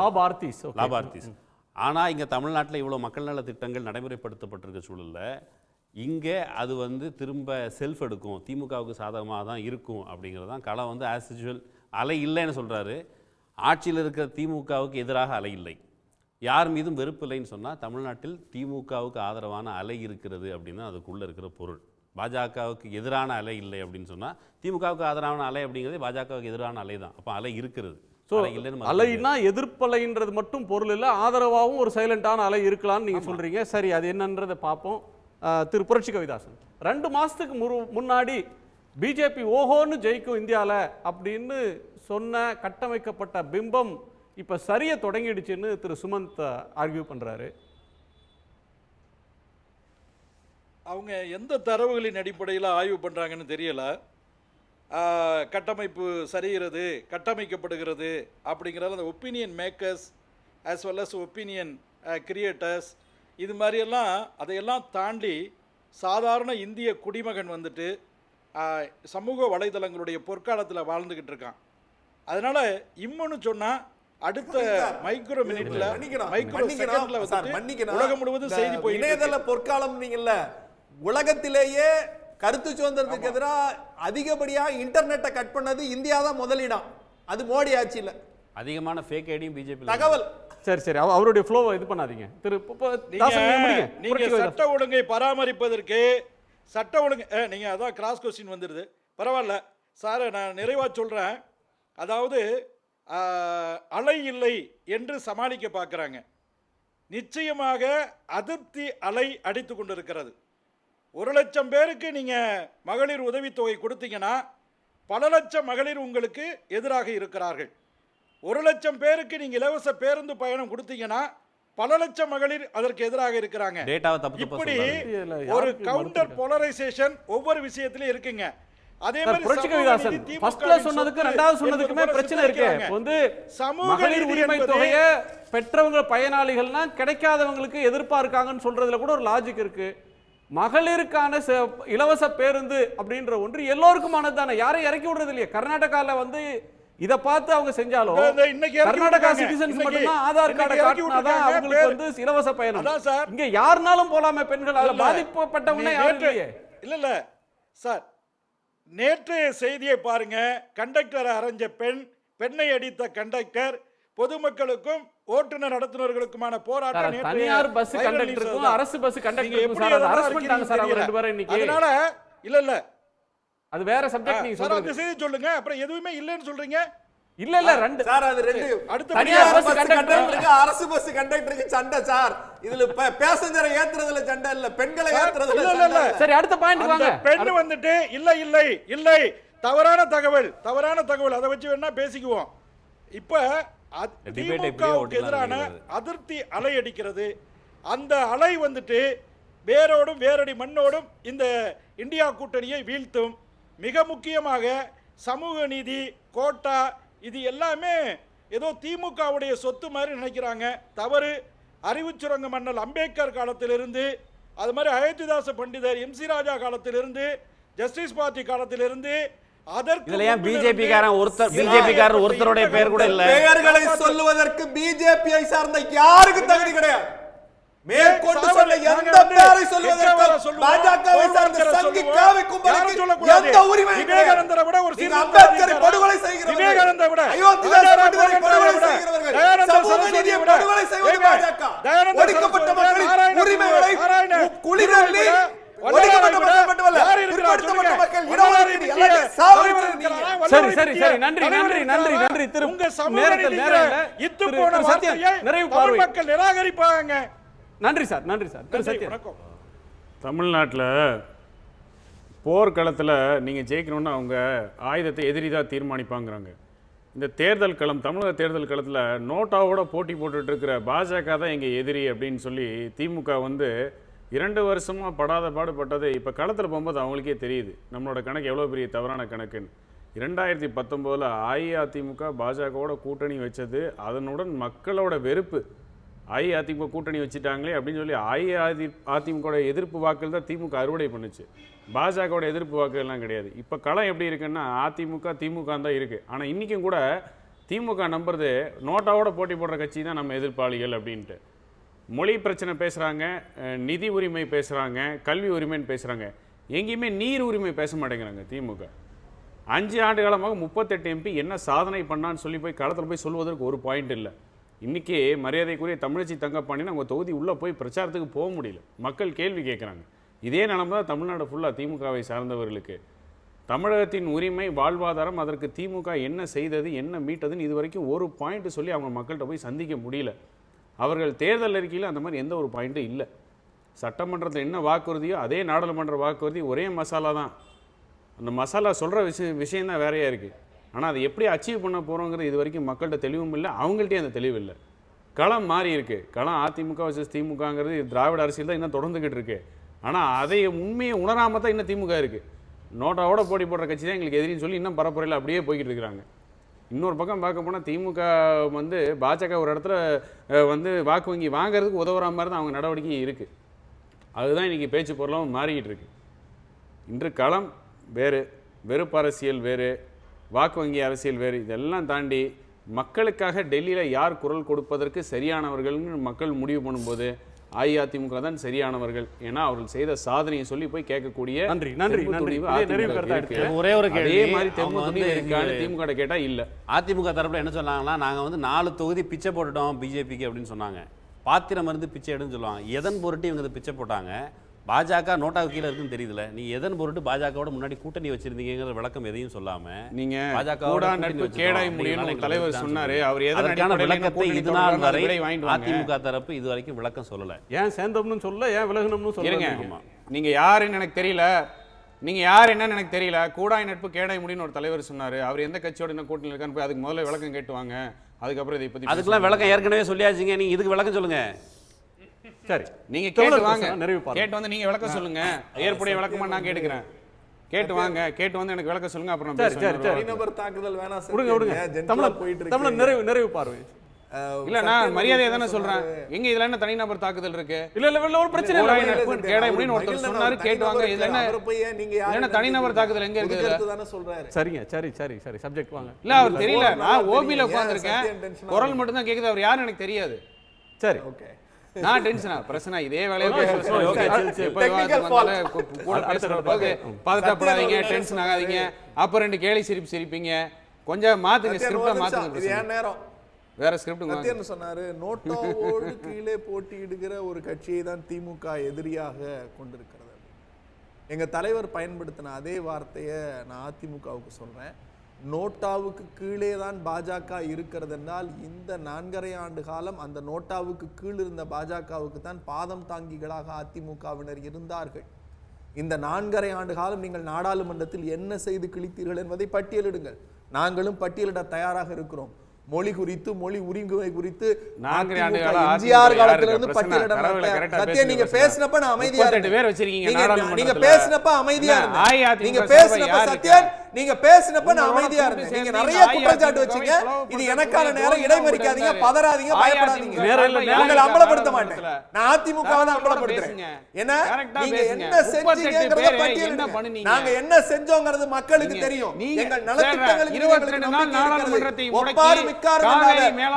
லாபார்த்திஸ். ஆனால் இங்கே தமிழ்நாட்டில் இவ்வளோ மக்கள் நல திட்டங்கள் நடைமுறைப்படுத்தப்பட்டிருக்க சூழலில் இங்கே அது வந்து திரும்ப செல்ஃப் எடுக்கும், திமுகவுக்கு சாதகமாக தான் இருக்கும் அப்படிங்கிறதான் களம் வந்து ஆஸ் யூசுவல். அலை இல்லைன்னு சொல்கிறாரு. ஆட்சியில் இருக்கிற திமுகவுக்கு எதிராக அலை இல்லை, யார் மீதும் வெறுப்பு இல்லைன்னு சொன்னால் தமிழ்நாட்டில் திமுகவுக்கு ஆதரவான அலை இருக்கிறது அப்படின்னு அதுக்குள்ளே இருக்கிற பொருள். பாஜகவுக்கு எதிரான அலை இல்லை அப்படின்னு சொன்னால் திமுகவுக்கு ஆதரவான அலை அப்படிங்கிறது பாஜகவுக்கு எதிரான அலை தான். அப்போ அலை இருக்கிறது. அலைனா எதிர்ப்பலைன்றது மட்டும் பொருள் இல்லை, ஆதரவாகவும் ஒரு சைலண்டான அலை இருக்கலாம்னு நீங்கள் சொல்கிறீங்க. சரி, அது என்னன்றதை பார்ப்போம். திரு புரட்சி கவிதாசன், 2 மாதத்துக்கு முன்னாடி பிஜேபி ஓஹோன்னு ஜெயிக்கும் இந்தியாவில் அப்படின்னு சொன்ன கட்டமைக்கப்பட்ட பிம்பம் இப்போ சரிய தொடங்கிடுச்சுன்னு திரு சுமந்த் ஆர்கியூ பண்ணுறாரு. அவங்க எந்த தரவுகளின் அடிப்படையில் ஆய்வு பண்ணுறாங்கன்னு தெரியல. கட்டமைப்பு சரிகிறது, கட்டமைக்கப்படுகிறது அப்படிங்கிறத அந்த opinion makers as well as opinion creators இது மாதிரியெல்லாம் அதையெல்லாம் தாண்டி சாதாரண இந்திய குடிமகன் வந்துட்டு சமூக வலைதளங்களுடைய பொற்காலத்தில் வாழ்ந்துக்கிட்டு இருக்கான். அதனால் இம்முன்னு சொன்னால் அடுத்த மைக்ரோ மினிட்ல மைக்ரோ செகண்ட்ல வந்து உலகம் முழுவதும் செய்தி போய் இணையதள பொற்காலம் நீங்கல்ல, உலகத்திலேயே கருத்து சுதந்திரத்துக்கு எதிராக அதிகப்படியா இன்டர்நெட்டை கட் பண்ணது இந்தியா தான் முதலிடம். அது மோடி ஆட்சியில் அதிகமான ஃபேக் ஐடியும் பிஜேபி தகவல். சரி அவருடைய ஃப்ளோவை இது பண்ணாதீங்க. நீங்க சட்ட ஒழுங்கை பராமரிப்பதற்கு சட்ட ஒழுங்கு நீங்க அதான் கிராஸ் கொஸ்டின் வந்துடுது. பரவாயில்ல சார், நான் நிறைவா சொல்றேன். அதாவது அலை இல்லை என்று சமாளிக்க பார்க்குறாங்க. நிச்சயமாக அதிருப்தி அலை அடித்து கொண்டிருக்கிறது. 1,00,000 பேருக்கு நீங்கள் மகளிர் உதவித்தொகை கொடுத்தீங்கன்னா பல லட்சம் மகளிர் உங்களுக்கு எதிராக இருக்கிறார்கள். 1,00,000 பேருக்கு நீங்கள் இலவச பேருந்து பயணம் கொடுத்தீங்கன்னா பல லட்சம் மகளிர் அதற்கு எதிராக இருக்கிறாங்க. இப்படி ஒரு கவுண்டர் போலரைசேஷன் ஒவ்வொரு விஷயத்திலும் இருக்குங்க. அதே மாதிரி பிரச்சனை இருக்கு. வந்து மகளிர் உரிமை தொகையை பெற்றவங்க பயனாளிகள்னா கிடைக்காதவங்களுக்கு எதிர்பார்க்காங்கன்னு சொல்றதுல கூட ஒரு லாஜிக் இருக்கு. மகளிருக்கான இலவச பேருந்து அப்படின்ற ஒன்று எல்லோருக்குமானது தானே, யாரையும் இறக்கி விடுறது இல்லையா? கர்நாடகாவில் வந்து இதை பார்த்து அவங்க செஞ்சாலும் கர்நாடகா சிட்டிசன்ஸ் மட்டும்தான் ஆதார் கார்டை காட்டினாதான் அவங்களுக்கு வந்து இலவச பயணம். இங்க யாருனாலும் போலாமே பெண்கள், அதுல பாதிக்கப்பட்டவங்க யாரும் இல்லையே. இல்ல சார், நேற்றைய செய்தியை பாருங்க. கண்டக்டரை அரைஞ்ச பெண்ணை அடித்த கண்டக்டர், பொதுமக்களுக்கும் ஓட்டுநர் நடத்துனர்களுக்குமான போராட்டம். தனியார் பஸ் கண்டக்டருக்கும் அரசு பஸ் கண்டக்டருக்கும் சார் அரஸ்ட் பண்ணிட்டாங்க சார் அவங்க ரெண்டு பேரும் இன்னைக்கு. அதனால இல்ல அது வேற சப்ஜெக்ட். நீங்க சார் அந்த செய்தி சொல்லுங்க, அப்புறம் எதுவுமே இல்லன்னு சொல்றீங்க. இல்ல ரெண்டு சார், அது ரெண்டு அடுத்து தனியார் பஸ் கண்டக்டருக்கு அரசு பஸ் கண்டக்டருக்கு சண்டை சார். இதுல பேசஞ்சரை ஏத்துறதுல சண்டை இல்ல, பெண்களை ஏத்துறதுல இல்ல. சரி, அடுத்த பாயிண்ட் வாங்க. பெண் வந்துட்டு இல்ல தவறான தகவல் அதை வச்சு வேணா பேசிக்குவோம். இப்ப திமுகவுக்கு எதிரான அதிருப்தி அலை அடிக்கிறது. அந்த அலை வந்துட்டு வேரோடும் வேரடி மண்ணோடும் இந்த இந்தியா கூட்டணியை வீழ்த்தும். மிக முக்கியமாக சமூக நீதி, கோட்டா, இது எல்லாமே ஏதோ திமுகவுடைய சொத்து மாதிரி நினைக்கிறாங்க. தவறு. அறிவுச்சுரங்க மன்னல் அம்பேத்கர் காலத்திலிருந்து, அது மாதிரி அயோத்திதாச பண்டிதர் எம்சி ராஜா காலத்திலிருந்து, ஜஸ்டிஸ் பார்ட்டி காலத்திலிருந்து, பிஜேபிக்காரன் ஒருத்தருடைய பெயர் கூட இல்ல. பெயர்களை சொல்லுவதற்கு பிஜேபியை சார்ந்த யாருக்கு தகுதி கிடையாது. மேற்கொண்டு சொல்ல எந்த பெயரை சொல்வதற்கு பாஜகவை சார்ந்த சங்கிக்காவை கும்பலுக்கு எந்த உரிமையும் கிடையாது. அம்பேத்கரை படுகொலை செய்கிறவர்கள், அயோத்திதாச பண்டிதரை படுகொலை செய்கிறவர்கள், சமூக நீதியை படுகொலை செய்வது பாஜக. ஒடுக்கப்பட்ட மக்களின் உரிமைகளை குளிரள்ளி தமிழ்நாட்டில் போர்க்களத்தில் நீங்கள் ஜெயிக்கணும்னு அவங்க ஆயுதத்தை எதிரி தான் தீர்மானிப்பாங்கிறாங்க. இந்த தேர்தல் களம், தமிழக தேர்தல் களத்தில் நோட்டாவோட போட்டி போட்டுட்டு இருக்கிற பாஜக தான் எங்கள் எதிரி அப்படின்னு சொல்லி திமுக வந்து 2 வருஷமாக படாத பாடுபட்டது இப்போ களத்தில் போகும்போது அவங்களுக்கே தெரியுது நம்மளோட கணக்கு எவ்வளோ பெரிய தவறான கணக்குன்னு. 2019 அஇஅதிமுக பாஜகவோட கூட்டணி வச்சது, அதனுடன் மக்களோட வெறுப்பு, அஇஅதிமுக கூட்டணி வச்சுட்டாங்களே அப்படின்னு சொல்லி அஇஅதிமுக எதிர்ப்பு வாக்குகள் தான் திமுக அறுவடை பண்ணுச்சு. பாஜகவோட எதிர்ப்பு வாக்குகள்லாம் கிடையாது. இப்போ களம் எப்படி இருக்குன்னா அதிமுக திமுக தான் இருக்குது. ஆனால் இன்றைக்கும் கூட திமுக நம்புறது நோட்டாவோட போட்டி போடுற கட்சி தான் நம்ம எதிர்ப்பாளிகள் அப்படின்ட்டு. மொழி பிரச்சனை பேசுகிறாங்க, நிதி உரிமை பேசுகிறாங்க, கல்வி உரிமைன்னு பேசுகிறாங்க. எங்கேயுமே நீர் உரிமை பேச மாட்டேங்கிறாங்க திமுக. 5 ஆண்டு காலமாக 38 எம்பி என்ன சாதனை பண்ணான்னு சொல்லி போய் களத்தில் போய் சொல்வதற்கு ஒரு பாயிண்ட் இல்லை. இன்றைக்கி மரியாதைக்குரிய தமிழச்சி தங்கப்பாண்டின்னு அவங்க தொகுதி உள்ளே போய் பிரச்சாரத்துக்கு போக முடியல. மக்கள் கேள்வி கேட்குறாங்க. இதே நிலைமை தான் தமிழ்நாடு ஃபுல்லாக திமுகவை சார்ந்தவர்களுக்கு. தமிழகத்தின் உரிமை, வாழ்வாதாரம், அதற்கு திமுக என்ன செய்தது, என்ன மீட்டதுன்னு இது வரைக்கும் ஒரு பாயிண்ட் சொல்லி அவங்க மக்கள்கிட்ட போய் சந்திக்க முடியல. அவர்கள் தேர்தல் அறிக்கையில் அந்த மாதிரி எந்த ஒரு பாயிண்ட்டும் இல்லை. சட்டமன்றத்தில் என்ன வாக்குறுதியோ அதே நாடாளுமன்ற வாக்குறுதி, ஒரே மசாலா தான். அந்த மசாலா சொல்கிற விஷயந்தான் வேறையாக இருக்குது. ஆனால் அதை எப்படி அச்சீவ் பண்ண போகிறோங்கிறது இது வரைக்கும் மக்கள்கிட்ட தெளிவும் இல்லை, அவங்கள்ட்டே அந்த தெளிவு இல்லை. களம் மாறி இருக்குது. களம் அதிமுக வர்சஸ் திமுகங்கிறது திராவிட அரசியல் தான் இன்னும் தொடர்ந்துக்கிட்டு இருக்கு. ஆனால் அதை உண்மையை உணராமல் தான் இன்னும் திமுக இருக்குது. நோட்டாவோட போட்டி போடுற கட்சி தான் எங்களுக்கு எதிரின்னு சொல்லி இன்னும் பரப்புரையில் அப்படியே போய்கிட்டு இருக்கிறாங்க. இன்னொரு பக்கம் பார்க்க போனால் திமுக வந்து பாஜக ஒரு இடத்துல வந்து வாக்கு வங்கி வாங்கிறதுக்கு உதவுற மாதிரி தான் அவங்க நடவடிக்கை இருக்குது. அதுதான் இன்றைக்கி பேச்சு பொருளாகவும் மாறிக்கிட்டு இருக்கு. இன்று களம் வேறு, வெறுப்பு அரசியல் வேறு, வாக்கு வங்கி அரசியல் வேறு. இதெல்லாம் தாண்டி மக்களுக்காக டெல்லியில் யார் குரல் கொடுப்பதற்கு சரியானவர்கள்னு மக்கள் முடிவு பண்ணும்போது அஇஅதிமுக தான் சரியானவர்கள். ஏன்னா அவர்கள் செய்த சாதனையை சொல்லி போய் கேட்கக்கூடிய ஒரே ஒரு கேள்வி, அதே மாதிரி திமுக கேட்டா இல்ல. அதிமுக தரப்புல என்ன சொன்னாங்கன்னா, நாங்க வந்து 4 தொகுதி பிச்சை போட்டுட்டோம் பிஜேபிக்கு அப்படின்னு சொன்னாங்க. பாத்திரம் இருந்து பிச்சை எடுன்னு சொல்லுவாங்க. எதன் பொருட்டு இவங்க பிச்சை போட்டாங்க? பாஜக நோட்டாவுக்கு கீழே இருக்குன்னு தெரியுதுல. நீங்க எதன் பொருட்டு பாஜகவோட முன்னாடி கூட்டணி வச்சிருந்தீங்கிற விளக்கம் எதையும் சொல்லாம நீங்க பாஜக கேடாய் முடியும் தலைவர் சொன்னாரு. அவர் எதற்கான விளக்கத்தை இது நாள் வரை அதிமுக தரப்பு இது வரைக்கும் விளக்கம் சொல்லல. ஏன் சேர்ந்தோம்னு சொல்ல, ஏன் விலகணும்னு சொல்லுங்க. நீங்க யாருன்னு எனக்கு தெரியல, நீங்க யார் என்னன்னு எனக்கு தெரியல. கூடாய் நட்பு கேடாய் முடியும்னு ஒரு தலைவர் சொன்னாரு. அவர் எந்த கட்சியோட என்ன கூட்டணி இருக்கான்னு போய் அதுக்கு முதல்ல விளக்கம் கேட்டுவாங்க. அதுக்கப்புறம் இதை பத்தி அதுக்கெல்லாம் விளக்கம் ஏற்கனவே சொல்லியாச்சுங்க. நீங்க இதுக்கு விளக்கம் சொல்லுங்க. சரி, நீங்க கேட்டு வாங்க, கேட்டு வந்து நீங்க விளக்கம் சொல்லுங்க. ஏற்புடைய விளக்கமா நான் கேட்டுக்கிறேன். கேட்டு வாங்க, கேட்டு வந்து எனக்கு விளக்கம் சொல்லுங்க. அப்புறம் தனிநபர் தாக்குதல் வேணாம், விடுங்க. தமிழ் நிறைவு பார்வை இல்ல, நான் மரியாதையை தானே சொல்றேன். எங்க இதுல என்ன தனிநபர் தாக்குதல் இருக்கு? இல்ல ஒரு பிரச்சனை இல்ல. கேடாய் முடின்னு ஒருத்தர் சொன்னாரு, கேட்டு வாங்க. இதுல என்ன தனிநபர் தாக்குதல் எங்க இருக்கு? சரிங்க, சரி சப்ஜெக்ட் வாங்க. இல்ல, அவர் தெரியல. நான் ஓபில உட்கார்ந்திருக்கேன், குரல் மட்டும் தான் கேக்குது. அவர் யாருன்னு எனக்கு தெரியாது. சரி, ஓகே. நான் டென்ஷனா பிரச்சனை இதே வேலையை பதட்டப்படாதீங்க, டென்ஷன் ஆகாதீங்க. அப்ப 2 கேலி சிரிப்பீங்க. கொஞ்சம் மாத்துங்க, ஸ்கிரிப்டா மாத்துங்க. வேற ஸ்கிரிப்ட் சொன்னாரு. நோட்டாவோடு கீழே போட்டியிடுகிற ஒரு கட்சியை தான் திமுக எதிரியாக கொண்டிருக்கிறது. எங்க தலைவர் பயன்படுத்தின அதே வார்த்தையை நான் அதிமுகவுக்கு சொல்றேன். நோட்டாவுக்கு கீழே தான் பாஜக இருக்கிறது என்றால் இந்த 4.5 ஆண்டு காலம் அந்த நோட்டாவுக்கு கீழ் இருந்த பாஜகவுக்கு தான் பாதம் தாங்கிகளாக அதிமுகவினர் இருந்தார்கள். இந்த 4.5 ஆண்டு காலம் நீங்கள் நாடாளுமன்றத்தில் என்ன செய்து கிழித்தீர்கள் என்பதை பட்டியலிடுங்கள். நாங்களும் பட்டியலிட தயாராக இருக்கிறோம். மொழி குறித்து, மொழி உரிமை குறித்து எம்ஜிஆர் காலத்திலிருந்து பட்டியலிட. சத்தியம், நீங்க பேசினப்ப நான் அமைதியா இருந்தேன். நீங்க பேசினப்ப அமைதியா இருந்தேன். நீங்க பேசினப்ப சத்தியம், நீங்க பேசினப்ப நான் அமைதியா இருந்தேன். நீங்க நிறைய குற்றச்சாட்டு வச்சீங்க. இது எனக்கான நேரம். இடைமறிக்காதீங்க, பதறாதீங்க, பயப்படாதீங்க. உங்களை அம்பலப்படுத்த மாட்டேன். நான் அதிமுகவை தான் அம்பலப்படுத்துறேன். ஏன்னா நீங்க என்ன செஞ்சீங்கங்கறத பட்டியலிடுங்க. நாங்க என்ன செஞ்சோங்கிறது மக்களுக்கு தெரியும். எங்கள் நலத்திட்டங்களுக்கு 22 நாள் நாடாளுமன்றத்தை முடக்கி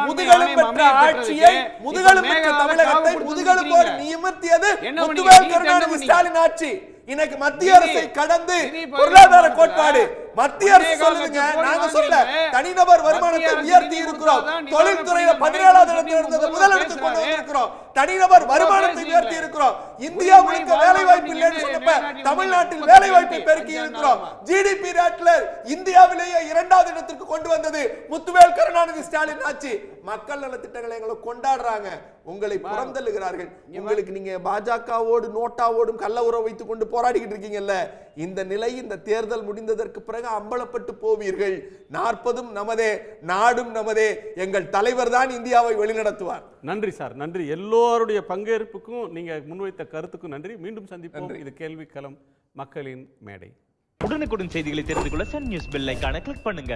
முதுகெலும் பெற்ற ஆட்சியை, முதுகெலும் பெற்ற தமிழகத்தை முதுகெலும் போல் நிமிர்த்தியது முத்துவேல் கருணாநிதி ஸ்டாலின் ஆட்சி. இன்னைக்கு மத்திய அரசை கடந்து பொருளாதார கோட்பாடு மத்திய அரசு சொல்லுங்க, நாங்க சொல்ல. தனிநபர் வருமானத்தை உயர்த்தி இருக்கிறோம். தொழில்துறையில 17வது இடத்தில் இருந்தது முதல் இடத்துக்கு கொண்டு வந்திருக்கிறோம். தனிநபர் வருமானத்தை உயர்த்தி இருக்கிறோம். இந்தியா முழுக்க வேலை வாய்ப்பு இல்லைன்னு சொன்னப்ப தமிழ்நாட்டில் வேலை வாய்ப்பை பெருக்கி இருக்கிறோம். ஜிடிபி ரேட்ல இந்தியாவிலேயே 2வது இடத்திற்கு கொண்டு வந்தது முத்துவேல் கருணாநிதி ஸ்டாலின் ஆட்சி. மக்கள் நல திட்டங்களை எங்களை கொண்டாடுறாங்க, உங்களை புறந்தள்ளுகிறார்கள். உங்களுக்கு நீங்க பாஜகவோடு நோட்டாவோடும் கள்ள உறவு வைத்துக் கொண்டு போராடிக்கிட்டு இருக்கீங்கல்ல, இந்த நிலை இந்த தேர்தல் முடிந்ததற்கு பிறகு அம்பலப்பட்டு போவீர்கள். 40ம் நமதே, நாடும் நமதே, எங்கள் தலைவர் தான் இந்தியாவை வழிநடத்துவார். நன்றி சார், நன்றி. எல்லோருடைய பங்கேற்புக்கும் நீங்க முன்வைத்த கருத்துக்கும் நன்றி. மீண்டும் சந்திப்போம். இது கேள்விக்களம், மக்களின் மேடை. உடனுக்குடன் செய்திகளை தெரிந்து கொள்ள சன் நியூஸ் பெல் ஐகானை கிளிக் பண்ணுங்க.